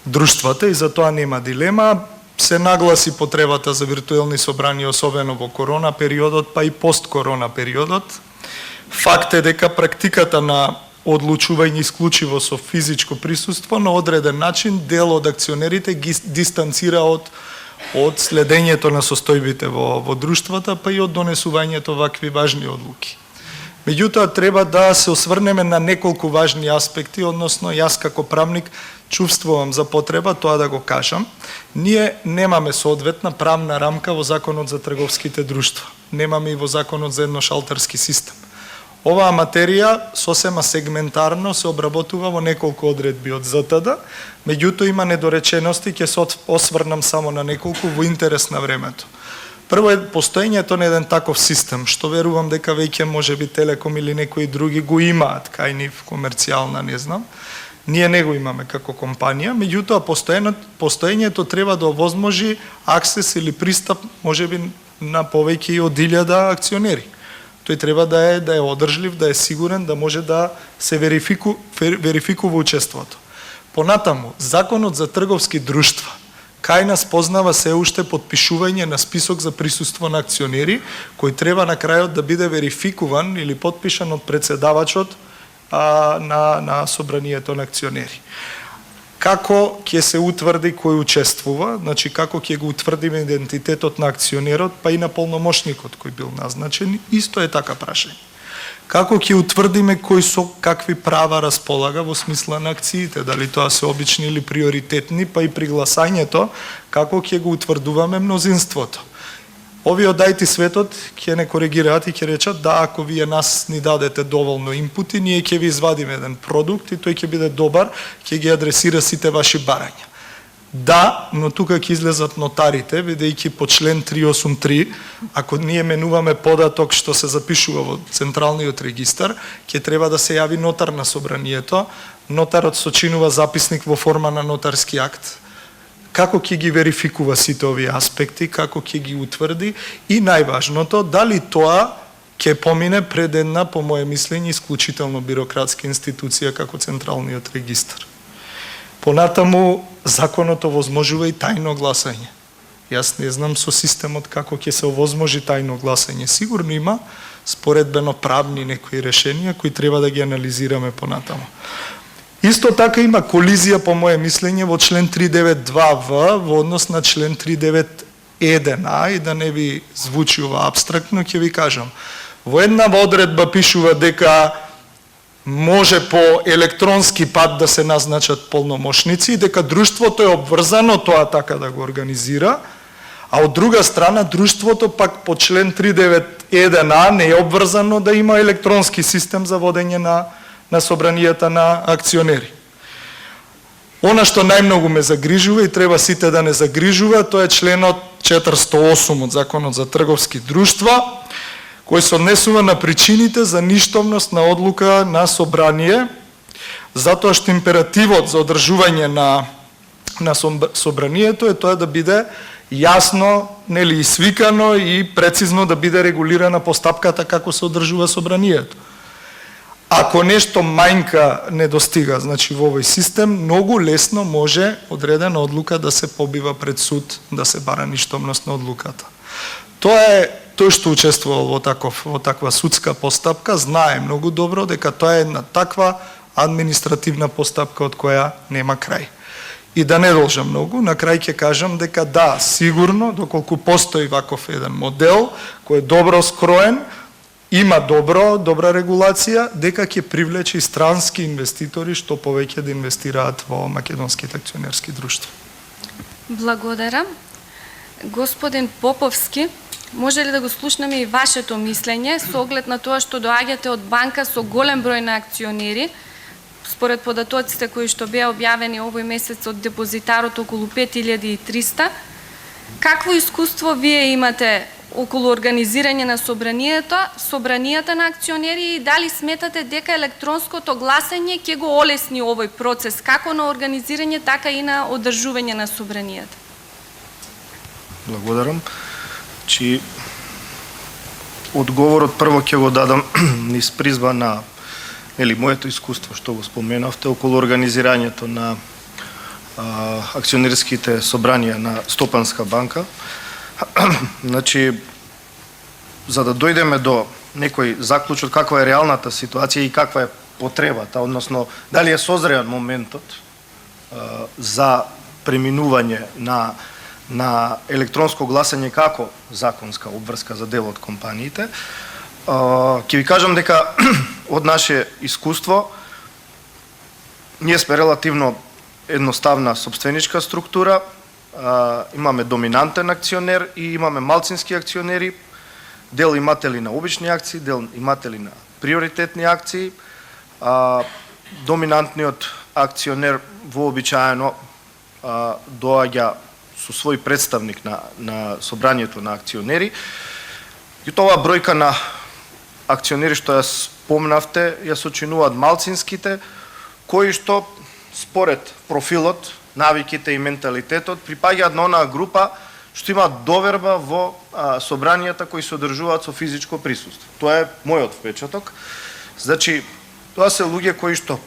друштвата и за тоа нема дилема. Се нагласи потребата за виртуелни собранија, особено во корона периодот, па и пост-корона периодот. Факт е дека практиката на одлучување исклучиво со физичко присуство на одреден начин дел од акционерите ги дистанцира од следењето на состојбите во друштвата, па и од донесувањето вакви важни одлуки. Меѓутоа, треба да се осврнеме на неколку важни аспекти, односно јас како правник чувствувам за потреба тоа да го кажам. Ние немаме соодветна правна рамка во Законот за трговските друштва. Немаме и во Законот за едношалтерски систем. Оваа материја сосема сегментарно се обработува во неколку одредби од ЗТД, меѓутоа има недоречености, ќе се осврнам само на неколку во интерес на времето. Прво е постоењето на еден таков систем, што верувам дека веќе можеби Телеком или некои други го имаат кај нив комерцијална, не знам. Ние не го имаме како компанија, меѓутоа постоењето треба да овозможи аксес или пристап можеби на повеќе од 1000 акционери. Тој треба да е одржлив, да е сигурен, да може да се верификува учеството. Понатаму, Законот за трговски друштва кај нас познава се уште подпишување на список за присуство на акционери, кој треба на крајот да биде верификуван или подпишан од председавачот на собранието на акционери. Како ќе се утврди кој учествува, значи како ќе го утврдиме идентитетот на акционерот, па и на полномошникот кој бил назначен, исто е така прашање. Како ќе утврдиме кој со какви права располага во смисла на акциите, дали тоа се обични или приоритетни, па и при гласањето, како ќе го утврдуваме мнозинството. Овие од IT светот ќе не коригираат и ќе речат да, ако вие нас ни дадете доволно инпути, ние ќе ви извадиме еден продукт и тој ќе биде добар, ќе ги адресира сите ваши барања. Да, но тука ќе излезат нотарите, бидејќи по член 383, ако ние менуваме податок што се запишува во Централниот регистар, ќе треба да се јави нотар на собранието, нотарот сочинува записник во форма на нотарски акт. Како ќе ги верификува сите овие аспекти, како ќе ги утврди и најважното, дали тоа ќе помине пред една, по моje мислење, исклучително бирократска институција како Централниот регистар. Понатаму, законот овозможува и тајно гласање. Јас не знам со системот како ќе се овозможи тајно гласање. Сигурно има споредбено правни некои решенија кои треба да ги анализираме понатаму. Исто така има колизија, по моje мислење, во член 392В во однос на член 391А и да не ви звучи ова абстрактно, ќе ви кажам. Во една одредба пишува дека може по електронски пат да се назначат полномошници и дека друштвото е обврзано тоа така да го организира, а од друга страна друштвото пак по член 391А не е обврзано да има електронски систем за водење на собранијата на акционери. Она што најмногу ме загрижува и треба сите да не загрижува, тоа е членот 408 од Законот за трговски друштва, кој се однесува на причините за ништовност на одлука на собрание, затоа што императивот за одржување на собранието е тоа да биде јасно, нели, свикано и прецизно да биде регулирана постапката како се одржува собранието. ако нешто мањка недостига, значи во овој систем, многу лесно може одредена одлука да се побива пред суд, да се бара ништовност на одлуката. Тој што учествувал во таква судска постапка, знае многу добро дека тоа е една таква административна постапка од која нема крај. И да не должам многу, на крај ќе кажам дека да, сигурно, доколку постои ваков еден модел кој е добро скроен, има добра регулација, дека ќе привлече и странски инвеститори што повеќе да инвестираат во македонските акционерски друштва. Благодарам. Господин Поповски, може ли да го слушнеме и вашето мислење со оглед на тоа што доаѓате од банка со голем број на акционери, според податоците кои што беа објавени овој месец од депозитарот околу 5300, какво искуство вие имате околу организирање на собранијата на акционери и дали сметате дека електронското гласање ќе го олесни овој процес, како на организирање, така и на одржување на собранијата? Благодарам. Одговорот прво ќе го дадам низ призма на моето искуство што го споменавте околу организирањето на акционерските собранија на Стопанска банка. Значи, за да дојдеме до некој заклучок каква е реалната ситуација и каква е потребата, односно дали е созреан моментот за преминување на електронско гласање како законска обврска за дел од компаниите, ќе ви кажам дека од наше искуство ние сме релативно едноставна собственичка структура, имаме доминантен акционер и имаме малцински акционери, дел иматели на обични акции, дел иматели на приоритетни акции. Доминантниот акционер вообичаено доаѓа со свој представник на собранието на акционери. И тоа бројка на акционери што ја спомнавте, ја сочинуваат малцинските, кои што според профилот, навиките и менталитетот припаѓаат на онаа група што имаат доверба во собранијата кои се одржуваат со физичко присуство. Тоа е мојот впечаток. Значи, тоа се луѓе кои што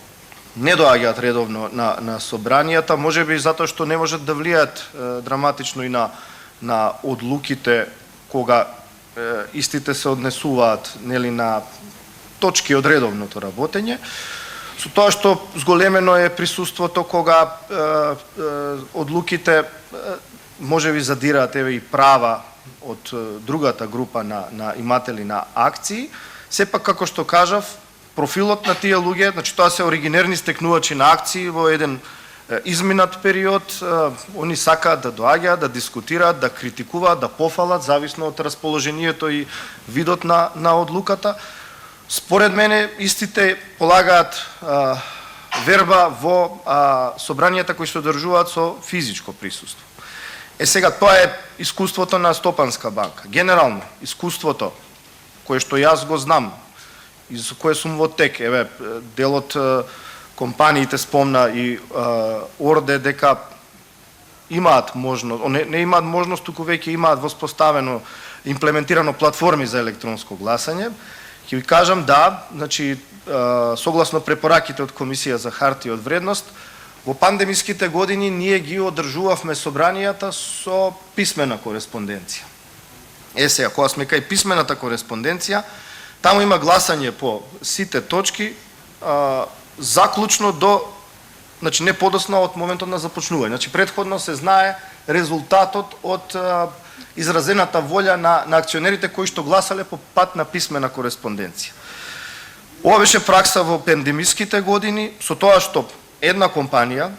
не доаѓаат редовно на собранијата, можеби затоа што не можат да влијаат драматично и на одлуките кога истите се однесуваат на точки од редовното работење. Со тоа што зголемено е присуството кога одлуките можеби задираат и права од другата група на иматели на акции, сепак како што кажав, профилот на тие луѓе, значи тоа се оригинерни стекнувачи на акции во еден изминат период, они сакаат да доаѓаат, да дискутираат, да критикуваат, да пофалат, зависно од расположението и видот на одлуката. Според мене, истите полагаат верба во собранијата кои се одржуваат со физичко присуство. Сега, тоа е искуството на Стопанска банка. Генерално, искуството, кое што јас го знам, и со кое сум во тек, дел од компаниите спомна и Орде дека имаат можност, не имаат можност, туку веќе имаат воспоставено, имплементирано платформи за електронско гласање. Ќе ви кажам да, значи, согласно препораките од Комисија за хартија од вредност, во пандемиските години ние ги одржувавме собранијата со писмена кореспонденција. Сега, кога сме кај писмената кореспонденција, таму има гласање по сите точки, заклучно до, значи не подоцна од моментот на започнување. Значи претходно се знае резултатот од изразената волја на акционерите кои што гласале по пат на писмена кореспонденција. Ова беше пракса во пандемиските години, со тоа што една компанија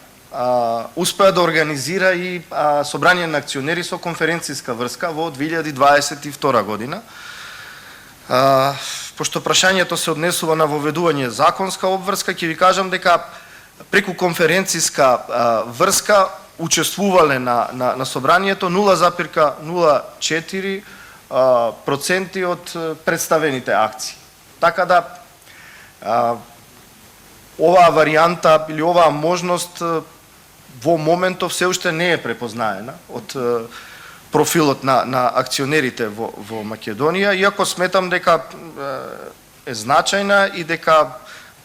успеа да организира и собрање на акционери со конференцијска врска во 2022 година. Пошто прашањето се однесува на воведување законска обврска, ќе ви кажам дека преку конференцијска врска учествувале на собранието 0,04% од представените акции. Така да оваа варијанта или оваа можност во моментов се уште не е препознаена од профилот на акционерите во Македонија, иако сметам дека е значајна и дека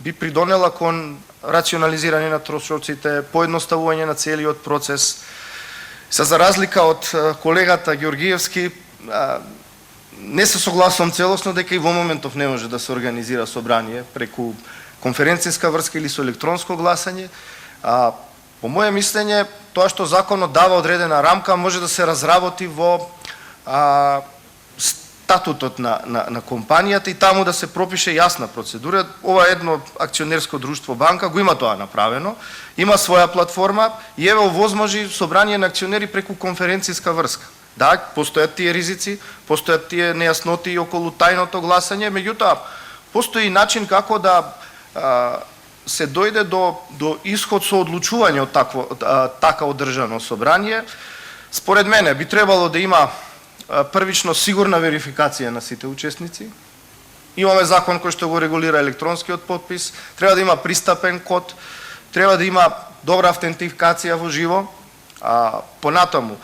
би придонела кон рационализирање на трошоците, поедноставување на целиот процес. За разлика од колегата Георгиевски, не се согласувам целосно дека и во моментов не може да се организира собрание преку конференцијска врска или со електронско гласање. По моје мислење, тоа што законот дава одредена рамка може да се разработи во статутот на компанијата и таму да се пропише јасна процедура. Ова едно акционерско друштво банка го има тоа направено, има своја платформа и еве овозможи собрание на акционери преку конференцијска врска. Да, постојат тие ризици, постојат тие нејасноти околу тајното гласање, меѓутоа постои начин како да се дојде до исход со одлучување од така одржано собрание. Според мене би требало да има првично сигурна верификација на сите учесници. Имаме закон кој што го регулира електронскиот подпис, треба да има пристапен код, треба да има добра автентификација во живо, понатаму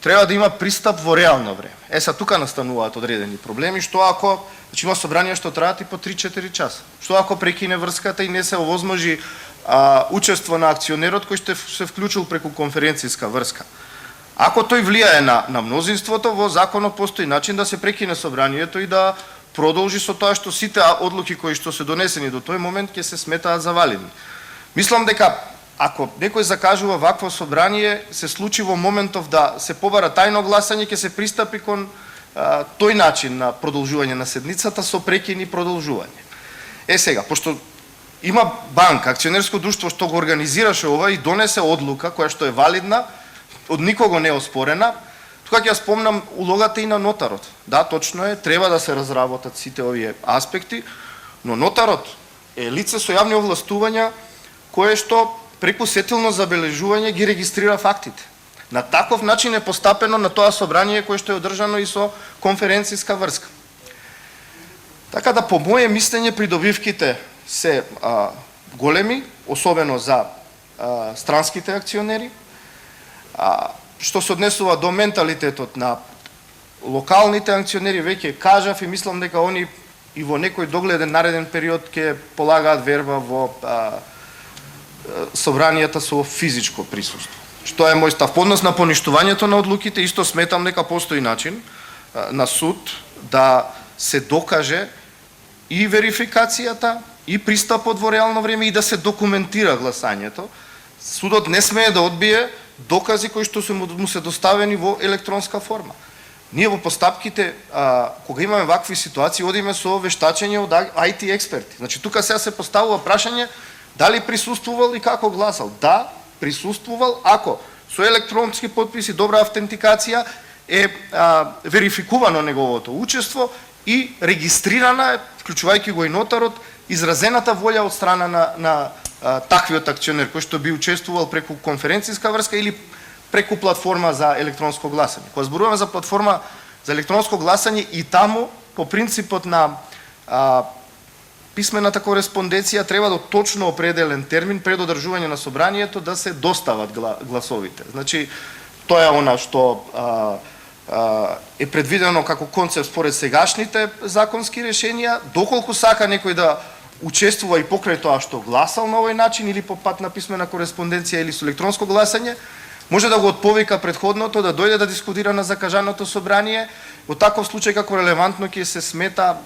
треба да има пристап во реално време. Тука настануваат одредени проблеми, што ако има собрание што траат и по 3-4 часа. Што ако прекине врската и не се овозможи учество на акционерот кој што се вклучил преку конференцијска врска. Ако тој влијае на мнозинството, во законот постои начин да се прекине собранието и да продолжи со тоа што сите одлуки кои што се донесени до тој момент ќе се сметаат за валидни. Мислам дека ако некој закажува вакво собрание, се случи во моментов да се побара тајно гласање, ќе се пристапи кон тој начин на продолжување на седницата со прекини продолжување. Сега, пошто има банка, акционерско друштво што го организираше ова и донесе одлука која што е валидна, од никого не е оспорена, тука ќе ја спомнам улогата и на нотарот. Да, точно е, треба да се разработат сите овие аспекти, но нотарот е лице со јавни овластувања кое што преку сетилно забележување ги регистрира фактите. На таков начин е постапено на тоа собрание кое што е одржано и со конференцијска врска. Така да, по моје мислење, придобивките се големи, особено за странските акционери. Што се однесува до менталитетот на локалните акционери, веќе кажав и мислам дека они и во некој догледен нареден период ќе полагаат верба во собранијата со физичко присуство. Што е мој став? По однос на поништувањето на одлуките, исто сметам дека постои начин на суд да се докаже и верификацијата, и пристапот во реално време и да се документира гласањето. Судот не смее да одбие докази кои што му се доставени во електронска форма. Ние во постапките, кога имаме вакви ситуации, одиме со вештачење од IT експерти. Значи, тука сега се поставува прашање дали присуствувал и како гласал. Да, присуствувал, ако со електронски подписи, добра автентикација е верификувано неговото учество и регистрирана, вклучувајќи го и нотарот, изразената волја од страна на таквиот акционер кој што би учествувал преку конференцијска врска или преку платформа за електронско гласање. Кога зборуваме за платформа за електронско гласање и таму по принципот на писмената кореспонденција треба до точно определен термин пред одржување на собранието да се достават гласовите. Значи, тоа е она што е предвидено како концепт според сегашните законски решенија, доколку сака некој да учествува и покрај тоа што гласал на овој начин или по пат на писмена кореспонденција или со електронско гласање, може да го отповика претходното, да дојде да дискутира на закажаното собрание. Во таков случај како релевантно ќе се смета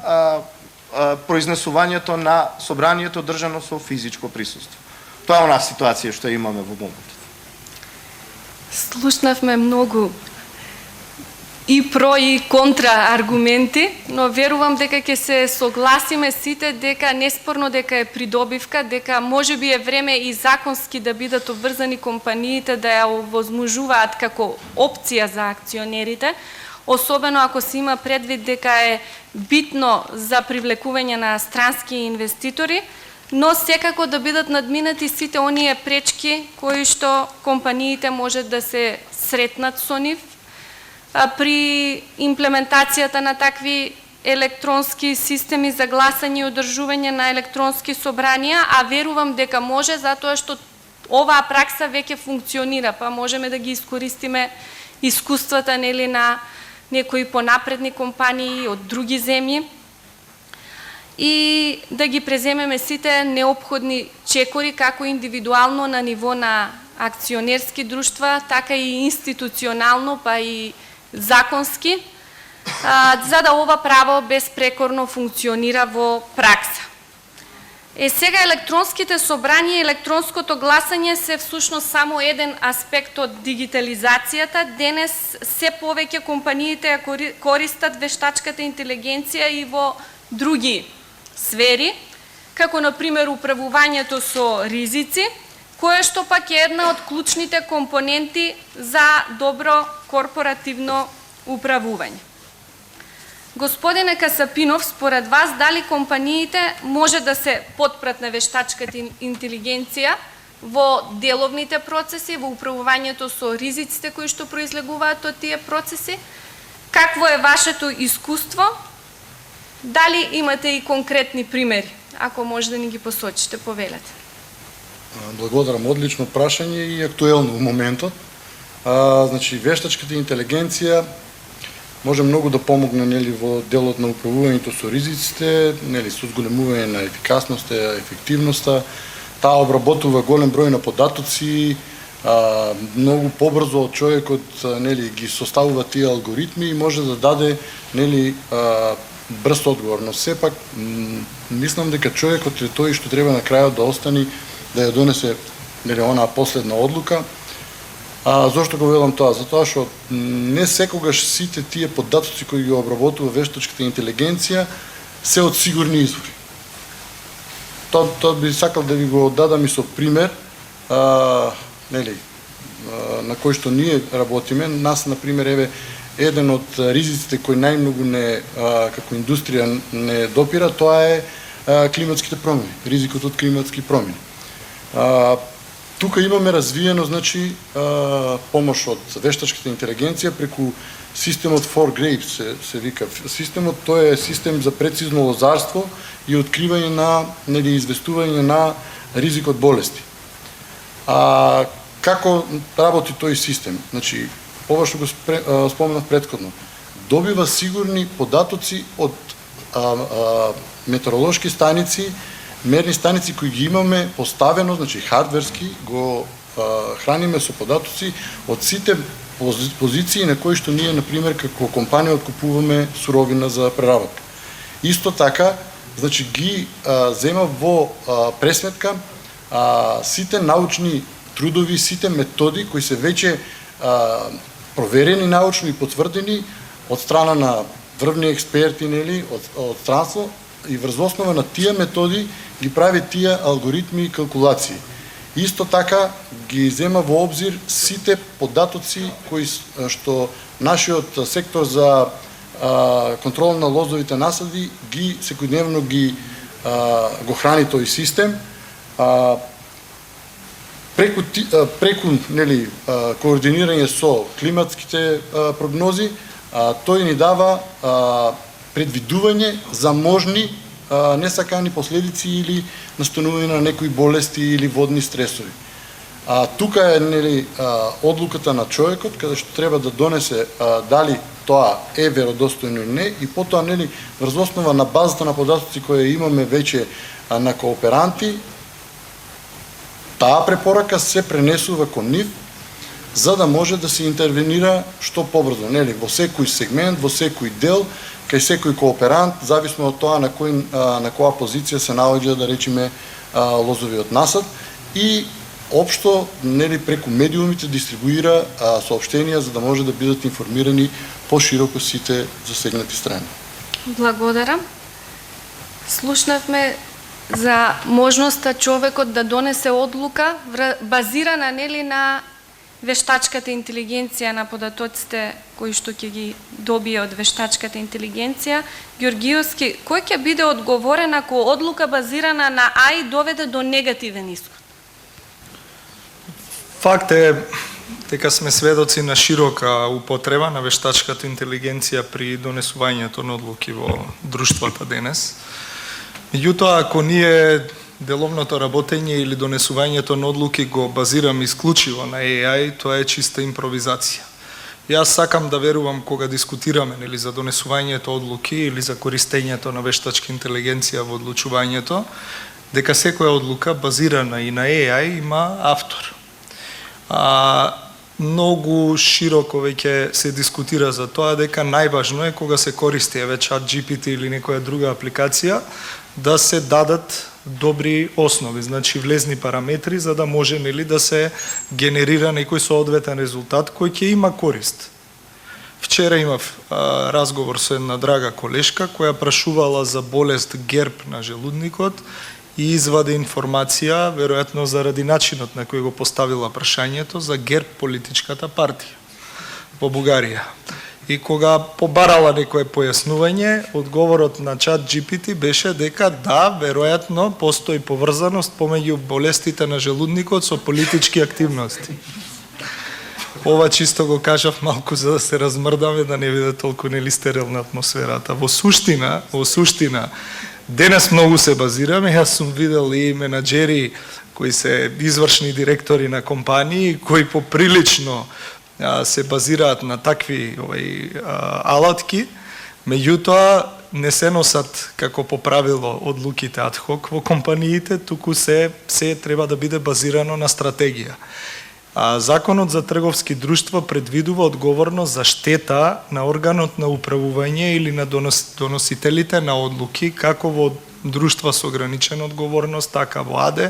произнесувањето на собранието држано со физичко присуство. Тоа е она ситуација што имаме во моментот. Слушнавме многу и про и контра аргументи, но верувам дека ќе се согласиме сите дека неспорно дека е придобивка, дека можеби е време и законски да бидат обврзани компаниите да ја овозможуваат како опција за акционерите, особено ако се има предвид дека е битно за привлекување на странски инвеститори, но секако да бидат надминати сите оние пречки кои што компаниите можат да се сретнат со нив при имплементацијата на такви електронски системи за гласање и одржување на електронски собранија, а верувам дека може затоа што оваа пракса веќе функционира, па можеме да ги искористиме искуствата нели на некои понапредни компании од други земји. и да ги преземеме сите неопходни чекори, како индивидуално на ниво на акционерски друштва, така и институционално, па и законски, за да ова право безпрекорно функционира во пракса. Сега електронските собрања и електронското гласање се всушност само еден аспект од дигитализацијата. Денес се повеќе компаниите ја користат вештачката интелигенција и во други сфери, како например управувањето со ризици, кое што пак е една од клучните компоненти за добро корпоративно управување. Господине Касапинов, според вас, дали компаниите може да се потпрат на вештачката интелигенција во деловните процеси, во управувањето со ризиците кои што произлегуваат од тие процеси? Какво е вашето искуство? Дали имате и конкретни примери? Ако може да ни ги посочите, повелете. Благодарам, одлично прашање и актуелно во моментот. Значи, вештачката интелигенција може многу да помогне, нели, во делот на управувањето со ризиците, нели, со зголемување на ефикасноста, ефективноста. Таа обработува голем број на податоци, многу побрзо од човекот, нели, ги составува тие алгоритми и може да даде, нели, брз одговор. Но сепак мислам дека човекот е тој што треба на крајот да остани да ја донесе, нели, онаа последна одлука. Зошто го велам тоа? Затоа што не секогаш сите тие податоци кои ги обработува вештачката интелигенција се од сигурни извори. Тоа би сакал да ви го дадам и со пример, нели, на кој што ние работиме. Нас, например, еве, еден од ризиците кои најмногу не, како индустрија не допира, тоа е климатските промени, ризикот од климатски промени. Тука имаме развиено, значи, помош од вештачката интелигенција преку системот 4Grapes се вика. Системот, тој е систем за прецизно лозарство и откривање на, нели, известување на ризик од болести. Како работи тој систем? Значи, ова што го споменав претходно, добива сигурни податоци од метеоролошки станици, мерни станици кои ги имаме поставено, значи хардверски го храниме со податоци од сите позиции на кои што ние, например, како компанија откупуваме суровина за преработка. Исто така, значи ги зема во пресметка сите научни трудови, сите методи кои се веќе проверени научно и потврдени од страна на врвни експерти, нели, од странство, и врз основа на тие методи ги прави тие алгоритми и калкулации. Исто така ги зема во обзир сите податоци кои што нашиот сектор за контрол на лозовите насади ги секојдневно ги го храни тој систем. Преку нели координирање со климатските прогнози, тој ни дава предвидување за можни несакани последици или настанување на некои болести или водни стресови. Тука е, нели, одлуката на човекот каде што треба да донесе дали тоа е веродостојно или не, и потоа, нели, врз основа на базата на податоци кои имаме веќе на кооперанти, таа препорака се пренесува кон нив за да може да се интервенира што побрзо, нели, во секој сегмент, во секој дел, кај секој кооперант, зависно од тоа на која позиција се наоѓа, да речеме, лозовиот насад, и општо, нели, преку медиумите дистрибуира соопштенија за да може да бидат информирани пошироко сите засегнати страни. Благодарам. Слушнавме за можноста човекот да донесе одлука базирана, нели, на вештачката интелигенција, на податоците кои што ќе ги добие од вештачката интелигенција. Георгиевски, кој ќе биде одговорен ако одлука базирана на АИ доведе до негативен исход? Факт е дека сме сведоци на широка употреба на вештачката интелигенција при донесувањето на одлуки во друштвата денес. Меѓутоа, ако ние деловното работење или донесувањето на одлуки го базираме исклучиво на AI, тоа е чиста импровизација. Јас сакам да верувам кога дискутираме нели за донесувањето одлуки или за користењето на вештачка интелигенција во одлучувањето, дека секоја одлука базирана и на AI има автор. Многу широко веќе се дискутира за тоа дека најважно е кога се користи чат GPT или некоја друга апликација да се дадат добри основи, значи влезни параметри за да може нели да се генерира некој соодветен резултат кој ќе има корист. Вчера имав разговор со една драга колешка која прашувала за болест герб на желудникот и извади информација, веројатно заради начинот на кој го поставила прашањето, за герб политичката партија во Бугарија. И кога побарала некое појаснување, одговорот на чат GPT беше дека да, веројатно постои поврзаност помеѓу болестите на желудникот со политички активности. Ова чисто го кажав малку за да се размрдаме, да не биде толку нели стерилна атмосферата. Во суштина, денес многу се базираме, јас сум видел и менаџери кои се извршни директори на компании, кои поприлично се базираат на такви алатки, меѓутоа не се носат како по правило одлуките ад хок во компаниите, туку се треба да биде базирано на стратегија. Законот за трговски друштва предвидува одговорност за штета на органот на управување или на доносителите на одлуки, како во друштва со ограничена одговорност, така во АД,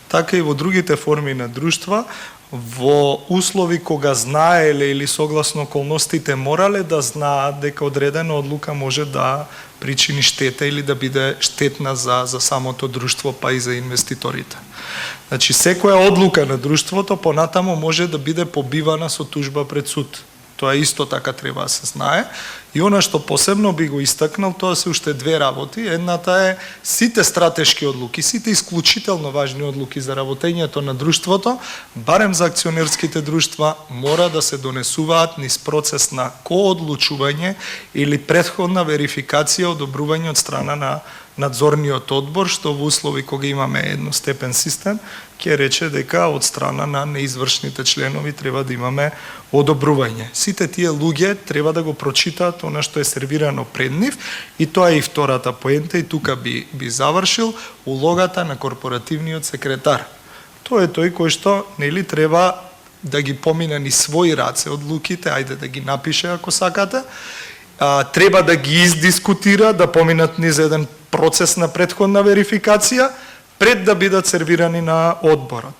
така и во другите форми на друштва, во услови кога знаеле или согласно околностите морале да знаат дека одредена одлука може да причини штета или да биде штетна за самото друштво, па и за инвеститорите. Значи, секоја одлука на друштвото понатамо може да биде побивана со тужба пред суд. Тоа исто така треба да се знае. И она што посебно би го истакнал, тоа се уште две работи. Едната е сите стратешки одлуки, сите исклучително важни одлуки за работењето на друштвото, барем за акционерските друштва, мора да се донесуваат низ процес на коодлучување или претходна верификација, одобрување од страна на надзорниот одбор, што во услови кога имаме едностепен систем, ќе рече дека од страна на неизвршните членови треба да имаме одобрување. Сите тие луѓе треба да го прочитаат она што е сервирано пред нив и тоа е и втората поента и тука би завршил улогата на корпоративниот секретар. Тоа е тој кој што нели треба да ги помине ни своји раце одлуките, ајде да ги напише ако сакате, треба да ги издискутира, да поминат низ еден процес на претходна верификација, пред да бидат сервирани на одборот.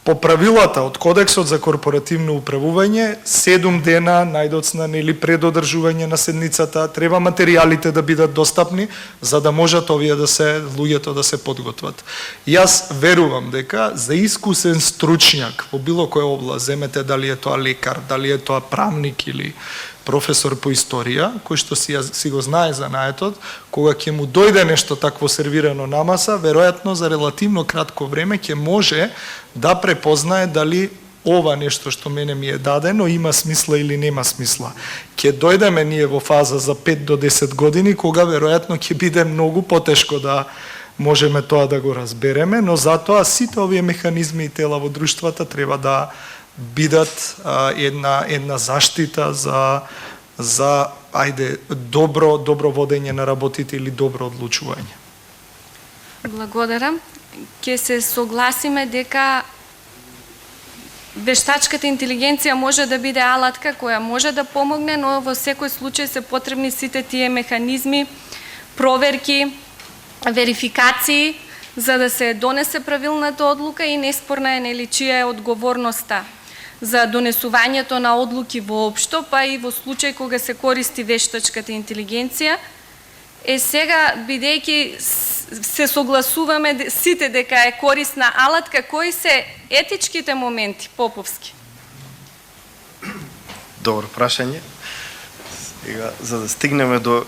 По правилата од Кодексот за корпоративно управување, 7 дена најдоцна или пред одржување на седницата, треба материјалите да бидат достапни, за да можат овие луѓето да се подготват. Јас верувам дека за искусен стручњак во било која област, земете дали е тоа лекар, дали е тоа правник или професор по историја, кој што си го знае занаетот, кога ќе му дојде нешто такво сервирано на маса, веројатно за релативно кратко време ќе може да препознае дали ова нешто што мене ми е дадено има смисла или нема смисла. Ќе дојдеме ние во фаза за 5 до 10 години, кога веројатно ќе биде многу потешко да можеме тоа да го разбереме, но затоа сите овие механизми и тела во друштвата треба да бидат една заштита за добро водење на работите или добро одлучување. Благодарам. Ќе се согласиме дека вештачката интелигенција може да биде алатка која може да помогне, но во секој случај се потребни сите тие механизми, проверки, верификации, за да се донесе правилната одлука и неспорна е нели чија е одговорноста за донесувањето на одлуки воопшто, па и во случај кога се користи вештачката интелигенција. Сега, бидејќи се согласуваме сите дека е корисна алатка, кои се етичките моменти, Поповски? Добро прашање. Сега, за да стигнеме до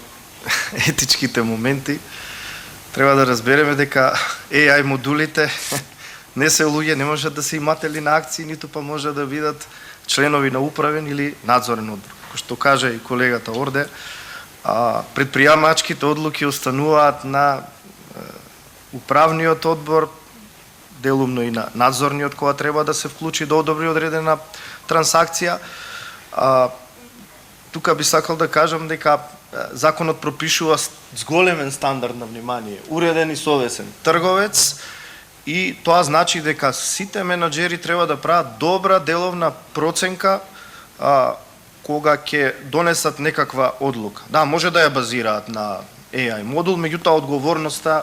етичките моменти, треба да разбереме дека AI модулите не се луѓе, не можат да се иматели на акции, ниту па може да бидат членови на управен или надзорен одбор. Кој што кажа и колегата Орде, предприемачките одлуки остануваат на управниот одбор, делумно и на надзорниот кога треба да се вклучи да одобри одредена трансакција. тука би сакал да кажам дека законот пропишува зголемен стандард на внимание, уреден и совесен трговец, и тоа значи дека сите менаџери треба да прават добра деловна проценка кога ќе донесат некаква одлука. Да, може да ја базираат на AI модул, меѓутоа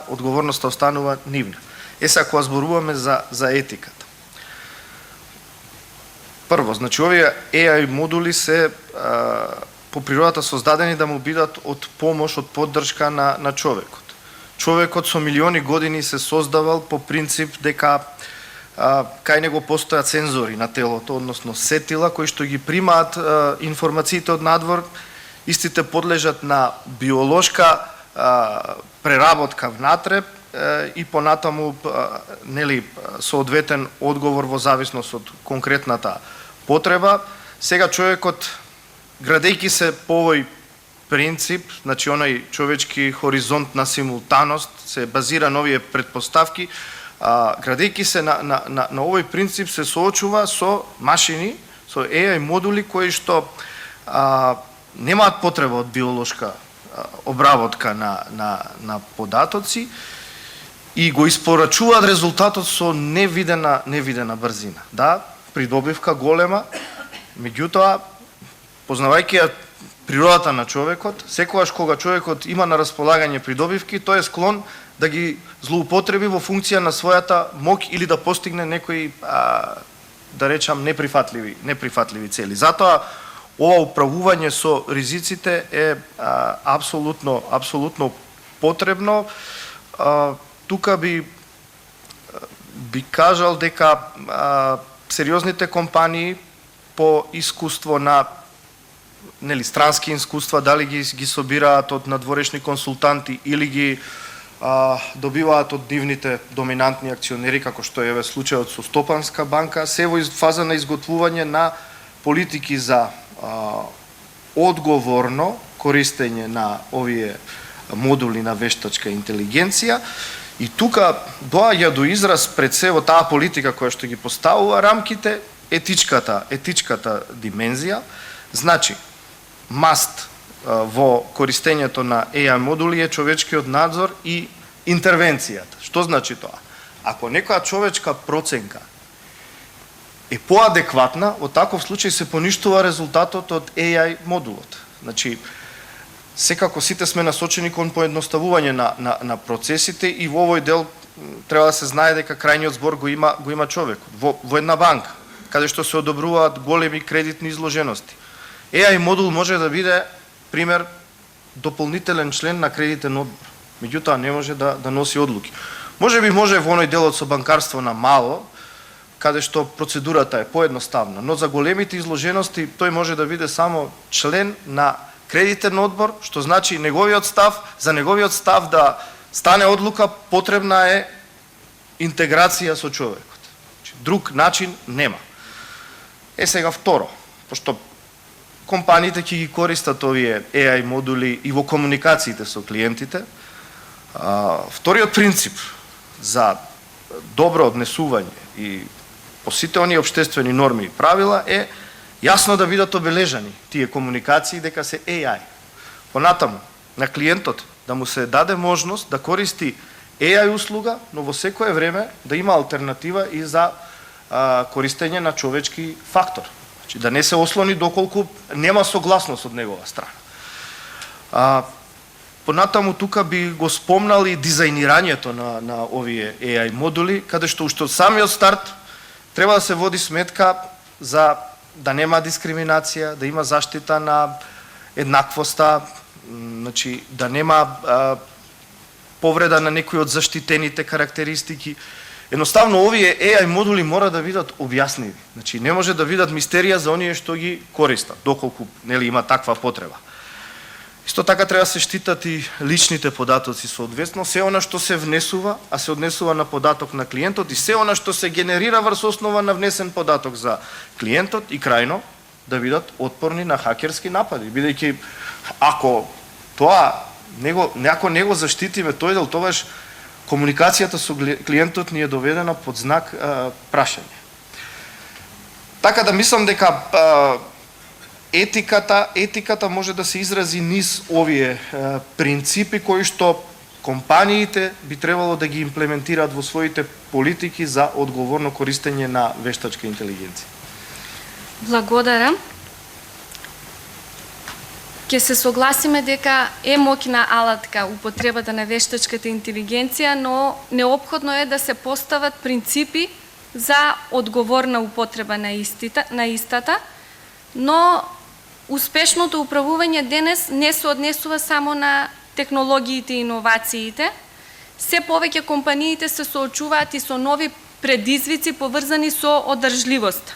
одговорноста останува нивна. Сега кога зборуваме за етиката. Прво, значи овие AI модули се по природата создадени да му бидат од помош, од поддршка на човекот. Човекот со милиони години се создавал по принцип дека кај него постојат сензори на телото, односно сетила кои што ги примаат информациите од надвор, истите подлежат на биолошка преработка внатре и понатаму соодветен одговор во зависност од конкретната потреба. Сега човекот, градејќи се по овој принцип, значи онај човечки хоризонт на симултаност, се базира на овие предпоставки, градејќи се на овој принцип се соочува со машини, со AI модули кои што немаат потреба од биолошка обработка на податоци и го испорачуваат резултатот со невидена брзина. Да, придобивка голема, меѓутоа, познавајќи ја природата на човекот, секогаш кога човекот има на располагање придобивки, тој е склон да ги злоупотреби во функција на својата моќ или да постигне некои, да речам, неприфатливи цели. Затоа, ова управување со ризиците е апсолутно потребно. Тука би кажал дека сериозните компании по искуство на странски искуства, дали ги собираат од надворешни консултанти или ги добиваат од нивните доминантни акционери, како што е случајот со Стопанска банка, се во фаза на изготвување на политики за одговорно користење на овие модули на вештачка интелигенција. И тука доаѓа до израз пред се во таа политика која што ги поставува рамките етичката димензија. Значи, маст во користењето на AI модули е човечкиот надзор и интервенцијата. Што значи тоа? Ако некоја човечка проценка е поадекватна, во таков случај се поништува резултатот од AI модулот. Значи, секако сите сме насочени кон поедноставување на процесите и во овој дел треба да се знае дека крајниот збор го има човекот. Во една банка, каде што се одобруваат големи кредитни изложености, AI модул може да биде, пример, дополнителен член на кредитен одбор. Меѓутоа не може да носи одлуки. Може во оној делот со банкарство на мало, каде што процедурата е поедноставна, но за големите изложености тој може да биде само член на кредитен одбор, што значи за неговиот став да стане одлука потребна е интеграција со човекот. Друг начин нема. Сега второ, пошто компаниите ќе ги користат овие AI модули и во комуникациите со клиентите, вториот принцип за добро однесување и по сите оние општествени норми и правила е јасно да бидат обележани тие комуникации дека се AI. Понатаму, на клиентот да му се даде можност да користи AI услуга, но во секое време да има алтернатива и за користење на човечки фактор. Значи, да не се ослони доколку нема согласност од негова страна. Понатаму тука би го спомнал и дизајнирањето на овие AI модули, каде што уште од самиот старт треба да се води сметка за да нема дискриминација, да има заштита на еднаквоста, значи да нема повреда на некои од заштитените карактеристики. Едноставно овие AI модули мора да бидат објасневи. Значи не може да бидат мистерија за оние што ги користат, доколку има таква потреба. Исто така треба да се штитат и личните податоци соодветно, се она што се внесува, а се однесува на податок на клиентот, и се она што се генерира врз основа на внесен податок за клиентот, и крајно да бидат отпорни на хакерски напади, бидејќи ако тоа ако него заштитиме тој дел, тогаш комуникацијата со клиентот ни е доведена под знак прашање. Така да мислам дека етиката може да се изрази низ овие принципи кои што компаниите би требало да ги имплементираат во своите политики за одговорно користење на вештачка интелигенција. Благодарам. Ке се согласиме дека е моќна алатка употребата на вештачката интелигенција, но неопходно е да се постават принципи за одговорна употреба на истата, но успешното управување денес не се однесува само на технологиите и иновациите. Се повеќе компаниите се соочуваат и со нови предизвици поврзани со одржливост.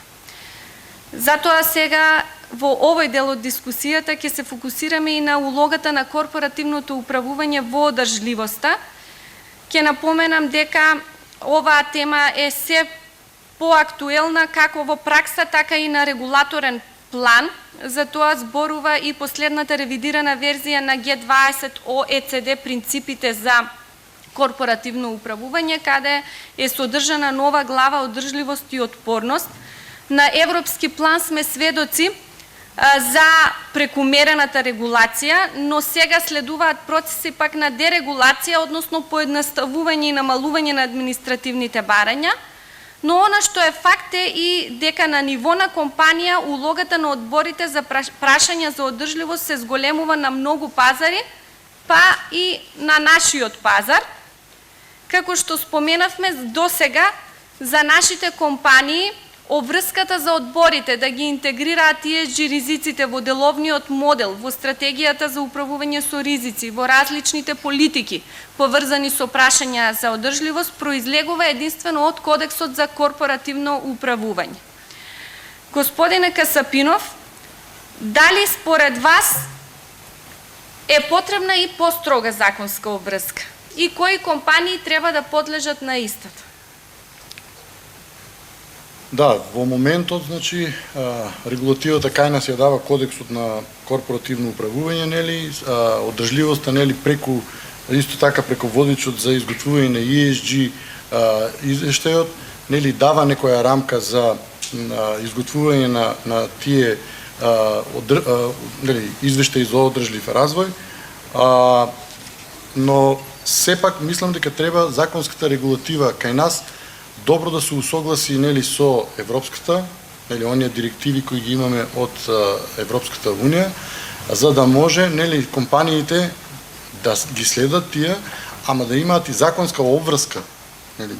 Затоа сега во овој дел од дискусијата ќе се фокусираме и на улогата на корпоративното управување во одржливоста. Ќе напоменам дека оваа тема е се поактуелна како во пракса, така и на регулаторен план. За тоа зборува и последната ревидирана верзија на G20 OECD принципите за корпоративно управување, каде е содржана нова глава одржливост и отпорност. На европски план сме сведоци за прекумерената регулација, но сега следуваат процеси пак на дерегулација, односно поедноставување и намалување на административните барања. Но она што е факт е и дека на ниво на компанија улогата на одборите за прашања за одржливост се зголемува на многу пазари, па и на нашиот пазар. Како што споменавме досега, за нашите компании обврската за одборите да ги интегрираат ESG ризиците во деловниот модел, во стратегијата за управување со ризици, во различните политики поврзани со прашања за одржливост, произлегува единствено од Кодексот за корпоративно управување. Господине Касапинов, дали според вас е потребна и построга законска обврска? И кои компании треба да подлежат на истата? Да, во моментот, значи, регулативата кај нас ја дава Кодексот на корпоративно управување, нели, одржливоста, нели, преку, исто така преку водичот за изготвување на ESG извештајот, нели, дава некоја рамка за изготвување на тие нели, извештаи за одржлив развој, но сепак мислам дека треба законската регулатива кај нас добро да се усогласи, нели, со европската, нели, оние директиви кои ги имаме од Европската унија, за да може, нели, компаниите да ги следат тие, ама да имаат и законска обврска, нели,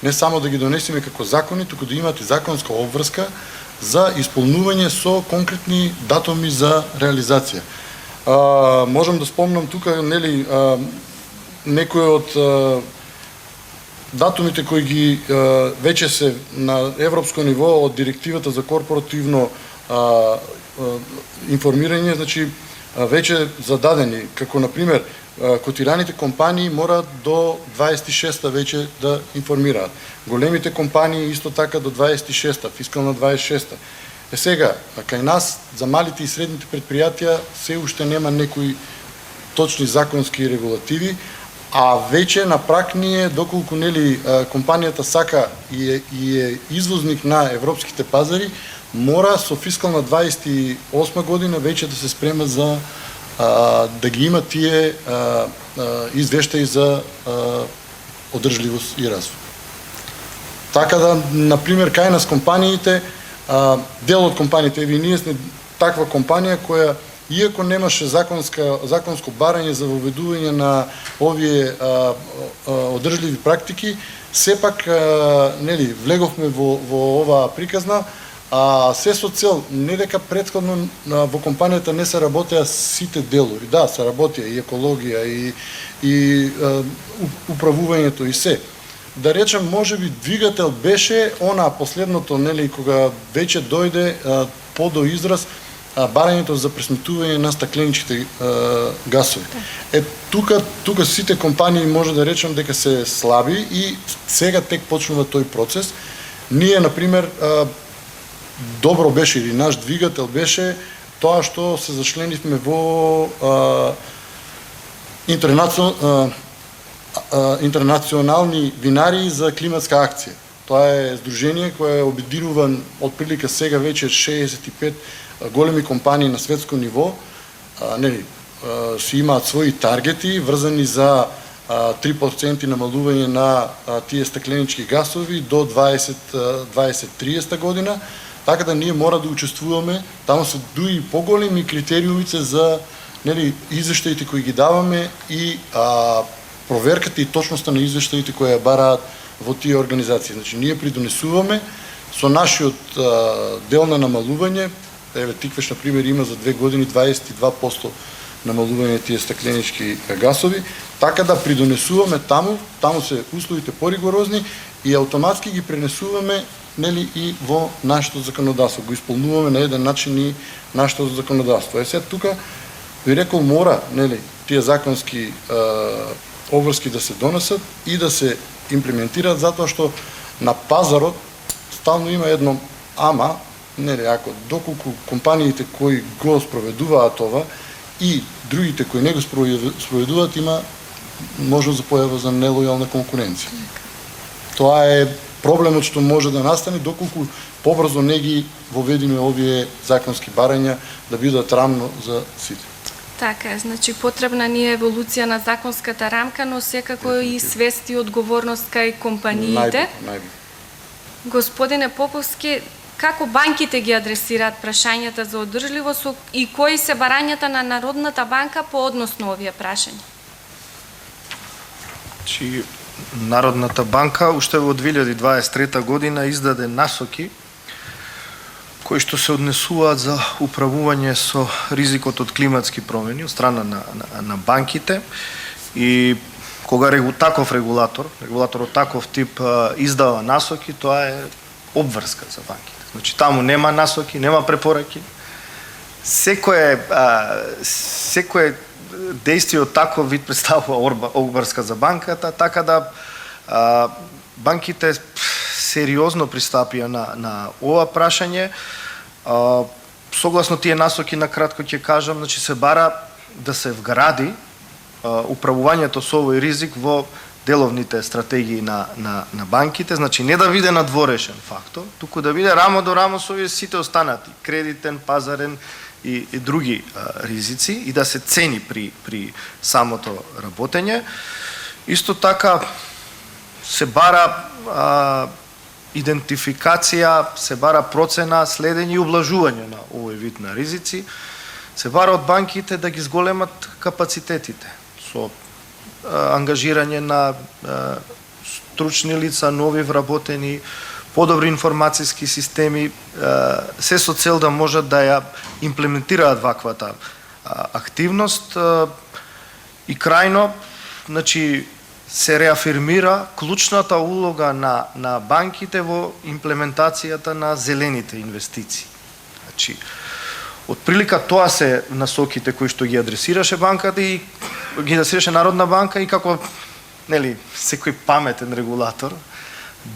не само да ги донесеме како закони, туку да имаат и законска обврска за исполнување со конкретни датуми за реализација. Можам да спомнам тука, нели, некои од датумите кои ги веќе се на европско ниво од директивата за корпоративно информирање, значи веќе зададени, како например котираните компании мораат до 26-та веќе да информираат. Големите компании исто така до 26-та, фискална 26-та. Сега, кај нас за малите и средните предпријатија се уште нема некои точни законски регулативи, а веќе на прак ние, доколку, нели, компанијата сака и е извозник на европските пазари, мора со фискална 28 година веќе да се спрема за да ги има тие извештаи за одржливост и развој. Така да, например, кај нас компаниите, дел од компаниите, еви ние сме таква компанија која иако немаше законско барање за воведување на овие одржливи практики, сепак, нели, влеговме во оваа приказна, се со цел, не дека претходно во компанијата не се работеа сите делови. Да, се работеа и екологија, и управувањето и се. Да речем, можеби двигател беше она последното, нели, кога веќе дојде до израз барањето за пресметување на стакленичките гасови. Тука сите компании може да речем дека се слаби и сега тек почнува тој процес. Ние, например, добро беше, или наш двигател беше тоа што се зачленивме во интернационални винарии за климатска акција. Тоа е здружение кое е обединуван отприлика сега веќе 65 големи компании на светско ниво нели си имаат своји таргети врзани за 3% намалување на тие стакленички гасови до 2030 година, така да ние мора да учествуваме, таму се дуи поголеми критериумите за нели извештаите кои ги даваме и проверката и точноста на извештаите кои ја бараат во тие организации. Значи ние придонесуваме со нашиот дел на намалување, еве Тиквеш на пример има за 2 години 22% намалување тие стакленички гасови, така да придонесуваме таму се условите поригорозни и автоматски ги пренесуваме нели и во нашето законодавство, го исполнуваме на еден начин и нашето законодавство. Е сега тука ви рекол мора нели тие законски обврски да се донесат и да се имплементираат затоа што на пазарот стално има едно ама, нели ако доколку компаниите кои го спроведуваат ова и другите кои не го спроведуваат има можност за појава за нелојална конкуренција. Тоа е проблемот што може да настане доколку побрзо не ги воведиме овие законски барања да бидат рамно за сите. Така е, значи потребна ни е еволуција на законската рамка, но секако и свест и одговорност кај компаниите. Најбитно. Господине Поповски, како банките ги адресираат прашањата за одржливост и кои се барањата на Народната банка по однос на овие прашања? Чи Народната банка уште во 2023 година издаде насоки кои што се однесуваат за управување со ризикот од климатски промени од страна на банките и кога таков регулаторот таков тип издава насоки, тоа е обврска за банките. Значи таму нема насоки, нема препораки. Секое действие од таков вид представува обврска за банката, така да банките сериозно пристапија на ова прашање. Согласно тие насоки, на кратко ќе кажам, значи се бара да се вгради управувањето со овој ризик во деловните стратегии на банките, значи не да биде надворешен фактор, туку да биде рамо до рамо со овие сите останати, кредитен, пазарен и други ризици и да се цени при самото работење. Исто така се бара идентификација, се бара процена, следење и ублажување на овој вид на ризици. Се бара од банките да ги зголемат капацитетите со ангажирање на стручни лица, нови вработени, подобри информацијски системи, се со цел да можат да ја имплементираат ваквата активност и крајно, значи се реафирмира клучната улога на банките во имплементацијата на зелените инвестиции. Значи, отприлика тоа се насоките кои што ги адресираше банката и ги адресираше Народна банка и како нели секој паметен регулатор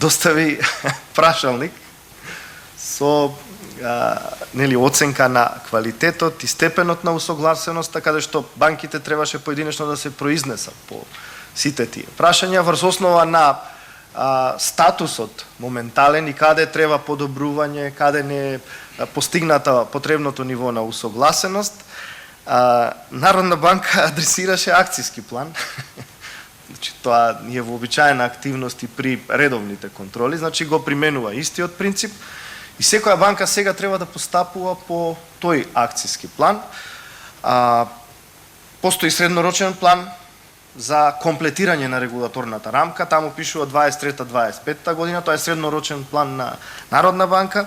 достави прашалник со нели оценка на квалитетот и степенот на усогласеност, така да што банките требаше поединечно да се произнесат по сите тие прашања врз основа на статусот моментален и каде треба подобрување, каде не е постигната потребното ниво на усогласеност. Народна банка адресираше акцијски план. Значи тоа е вообичаена активност и при редовните контроли, значи го применува истиот принцип и секоја банка сега треба да постапува по тој акцијски план. Постои среднорочен план за комплетирање на регулаторната рамка, таму пишува 23-25 година, тоа е среднорочен план на Народна банка.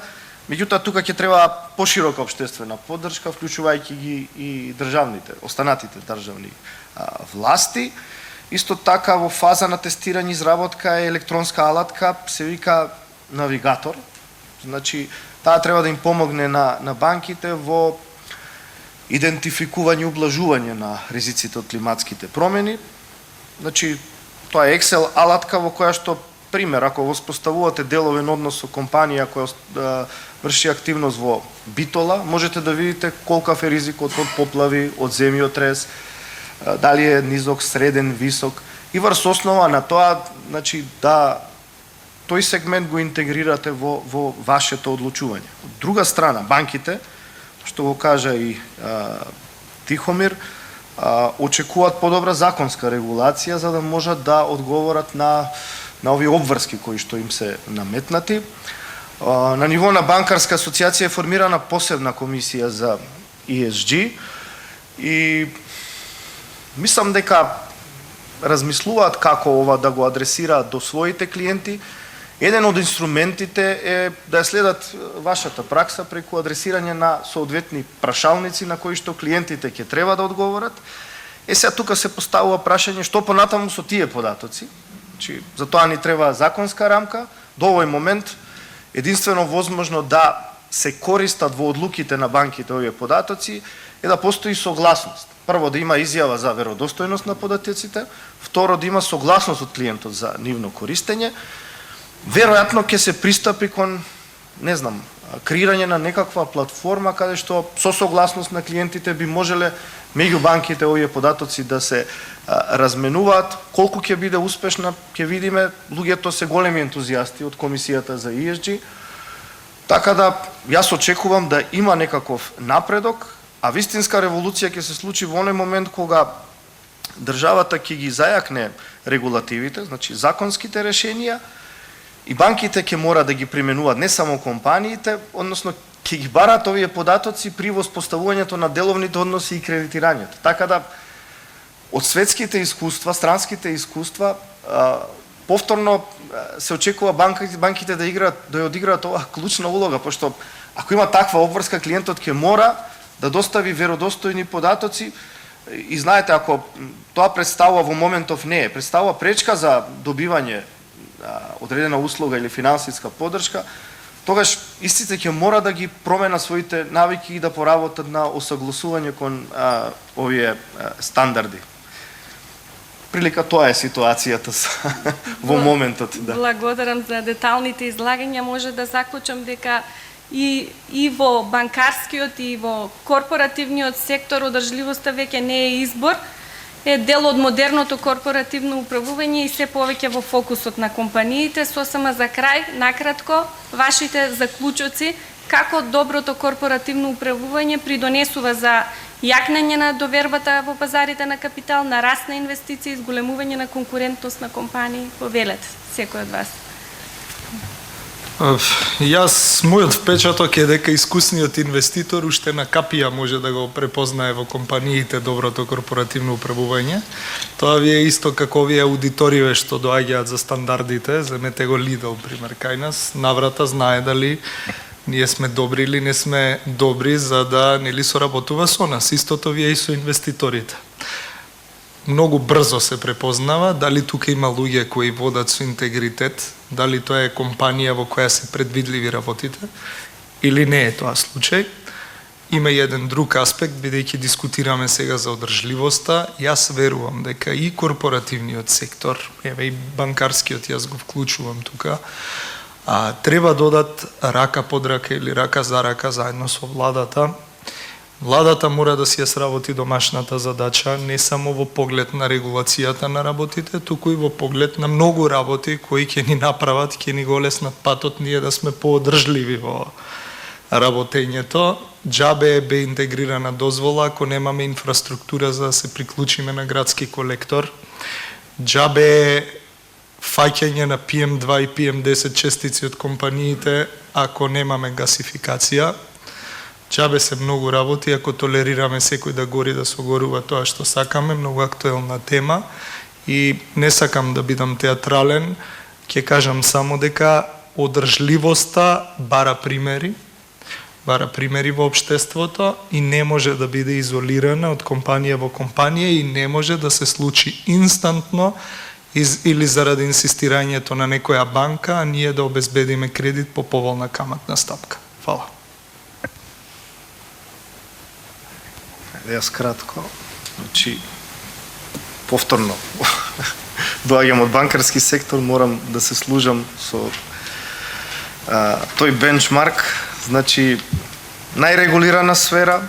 Меѓутоа тука ќе треба поширока општествена поддршка, вклучувајќи ги и останатите државни власти. Исто така во фаза на тестирање изработка е електронска алатка, се вика навигатор. Значи таа треба да им помогне на банките во идентификување и ублажување на ризиците од климатските промени. Значи тоа е Excel алатка во која што пример, ако воспоставувате деловен однос со компанија која врши активност во Битола, можете да видите колкав е ризикот од поплави, од земјотрес, дали е низок, среден, висок и врз основа на тоа, значи да тој сегмент го интегрирате во вашето одлучување. Од друга страна, банките што го кажа и Тихомир, очекуваат подобра законска регулација за да можат да одговорат на овие обврски кои што им се наметнати. На ниво на банкарска асоциација е формирана посебна комисија за ESG и мислам дека размислуваат како ова да го адресираат до своите клиенти. Еден од инструментите е да следат вашата пракса преку адресирање на соодветни прашалници на кои што клиентите ќе треба да одговорат. Сега тука се поставува прашање што понатаму со тие податоци. Значи, за тоа ни треба законска рамка. До овој момент единствено возможно да се користат во одлуките на банките овие податоци е да постои согласност. Прво да има изјава за веродостојност на податоците, второ да има согласност од клиентот за нивно користење. Веројатно ќе се пристапи кон, не знам, креирање на некаква платформа каде што со согласност на клиентите би можеле меѓу банките овие податоци да се разменуваат. Колку ќе биде успешна, ќе видиме. Луѓето се големи ентузијасти од комисијата за ESG. Така да јас очекувам да има некаков напредок, а вистинска револуција ќе се случи во оној момент кога државата ќе ги зајакне регулативите, значи законските решенија, и банките ќе мора да ги применуваат, не само компаниите, односно ќе ги барат овие податоци при воспоставувањето на деловните односи и кредитирањето. Така да од светските искуства, странските искуства, повторно се очекува банките да одиграат оваа клучна улога, пошто ако има таква обврска, клиентот ќе мора да достави веродостојни податоци и знаете, ако тоа представува во моментов не, представува пречка за добивање одредена услуга или финансиска поддршка, тогаш истите ќе мора да ги промена своите навики и да поработат на осогласување кон овие стандарди. Прилика тоа е ситуацијата во моментот. Да. Благодарам за деталните излагања. Може да заклучам дека и во банкарскиот и во корпоративниот сектор одржливоста веќе не е избор, е дел од модерното корпоративно управување и се повеќе во фокусот на компаниите. Сосема за крај, накратко, вашите заклучоци, како доброто корпоративно управување придонесува за јакнење на довербата во пазарите на капитал, на раст на инвестиции, зголемување на конкурентност на компании. Повелете, секој од вас. Јас, мојот впечаток е дека искусниот инвеститор уште на капија може да го препознае во компаниите доброто корпоративно управување. Тоа ви е исто како овие аудиториве што доаѓаат за стандардите, земете го Lidl, пример, кај нас, наврата знае дали ние сме добри или не сме добри за да нели соработува со нас. Истото ви е и со инвеститорите. Многу брзо се препознава дали тука има луѓе кои водат со интегритет, дали тоа е компанија во која се предвидливи работите или не е тоа случај. Има и еден друг аспект, бидејќи дискутираме сега за одржливоста, јас верувам дека и корпоративниот сектор, еве и банкарскиот, јас го вклучувам тука, треба додат рака под рака или рака за рака заедно со владата. Владата мора да си ја сработи домашната задача, не само во поглед на регулацијата на работите, туку и во поглед на многу работи кои ќе ни направат, ќе ни го леснат патот ние да сме поодржливи во работењето. Џабе бе интегрирана дозвола ако немаме инфраструктура за да се приклучиме на градски колектор. Џабе фаќање на PM2 и PM10 честици од компаниите ако немаме гасификација. Џабе се многу работи ако толерираме секој да гори, да согорува тоа што сакаме, многу актуелна тема и не сакам да бидам театрален, ќе кажам само дека одржливоста бара примери во општеството и не може да биде изолирана од компанија во компанија и не може да се случи инстантно или заради инсистирањето на некоја банка, а ние да обезбедиме кредит по поволна каматна стапка. Фала. Јас кратко, значи, повторно, доаѓам од банкарски сектор, морам да се служам со тој бенчмарк, значи, најрегулирана сфера,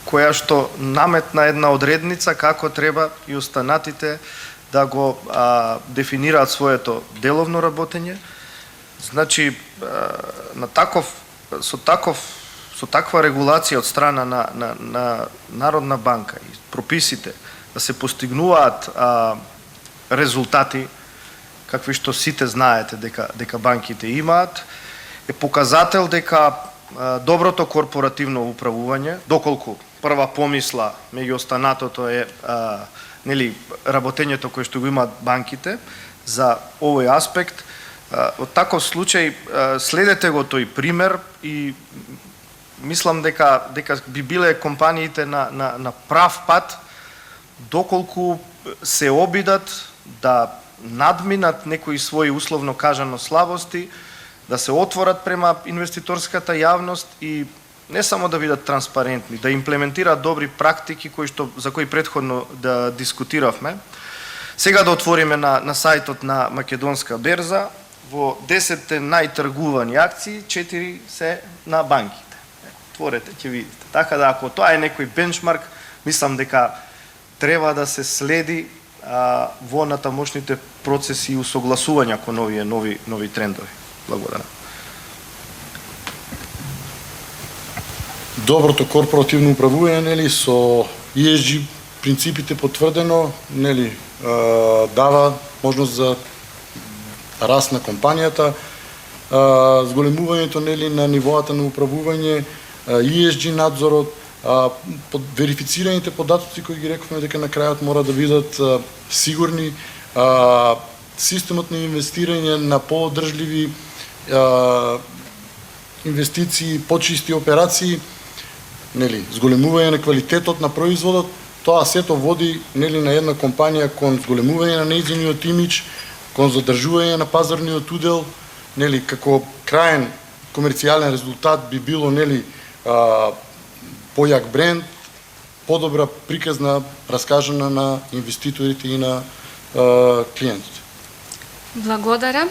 која што наметна една одредница како треба и останатите да го дефинираат своето деловно работење. Значи, со со таква регулација од страна на Народна банка и прописите да се постигнуваат резултати какви што сите знаете дека банките имаат, е показател дека доброто корпоративно управување, доколку прва помисла меѓу останатото е нели работењето кое што го имаат банките за овој аспект, од таков случај следете го тој пример и мислам дека би биле компаниите на прав пат доколку се обидат да надминат некои своји условно кажано слабости, да се отворат према инвеститорската јавност и не само да бидат транспарентни, да имплементираат добри практики за кои претходно да дискутиравме. Сега да отвориме на сајтот на Македонска берза, во 10 најтргувани акции, 4 се на банките. Отворете, ќе видите. Така да ако тоа е некој бенчмарк, мислам дека треба да се следи во натамошните процеси и усогласувања кон овие нови трендови. Благодарам. Доброто корпоративно управување, нели, со ESG принципите потврдено, нели, дава можност за раст на компанијата, зголемувањето, нели, на нивоата на управување, ESG надзорот, верифицираните податоци кои ги рековме дека на крајот мора да бидат сигурни, системот на инвестирање на поодржливи инвестиции, почисти операции, нели, зголемување на квалитетот на производот, тоа сето води, нели, на една компанија кон зголемување на нејзиниот имидж, кон задржување на пазарниот удел, нели, како краен комерцијален резултат би било, нели, појак бренд, подобра приказна раскажана на инвеститорите и на клиентите. Благодарам.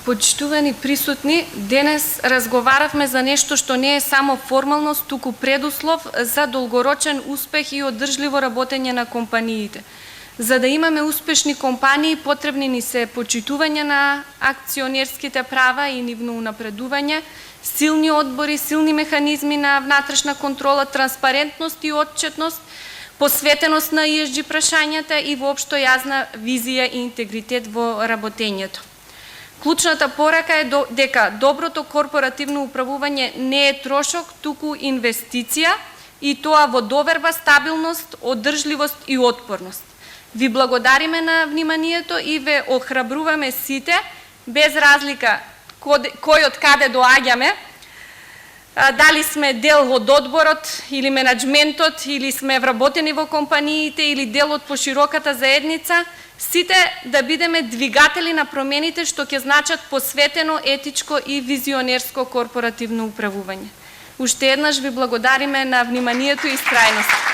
Почитувани присутни, денес разговаравме за нешто што не е само формалност, туку предуслов за долгорочен успех и одржливо работење на компаниите. За да имаме успешни компании, потребни ни се почитување на акционерските права и нивно унапредување, силни одбори, силни механизми на внатрешна контрола, транспарентност и отчетност, посветеност на ESG прашањата и воопшто јасна визија и интегритет во работењето. Клучната порака е дека доброто корпоративно управување не е трошок, туку инвестиција и тоа во доверба, стабилност, одржливост и отпорност. Ви благодариме на вниманието и ве охрабруваме сите, без разлика кој од каде доаѓаме, дали сме дел од одборот или менаџментот, или сме вработени во компаниите, или дел од пошироката заедница, сите да бидеме двигатели на промените што ќе значат посветено, етичко и визионерско корпоративно управување. Уште еднаш ви благодариме на вниманието и страјност.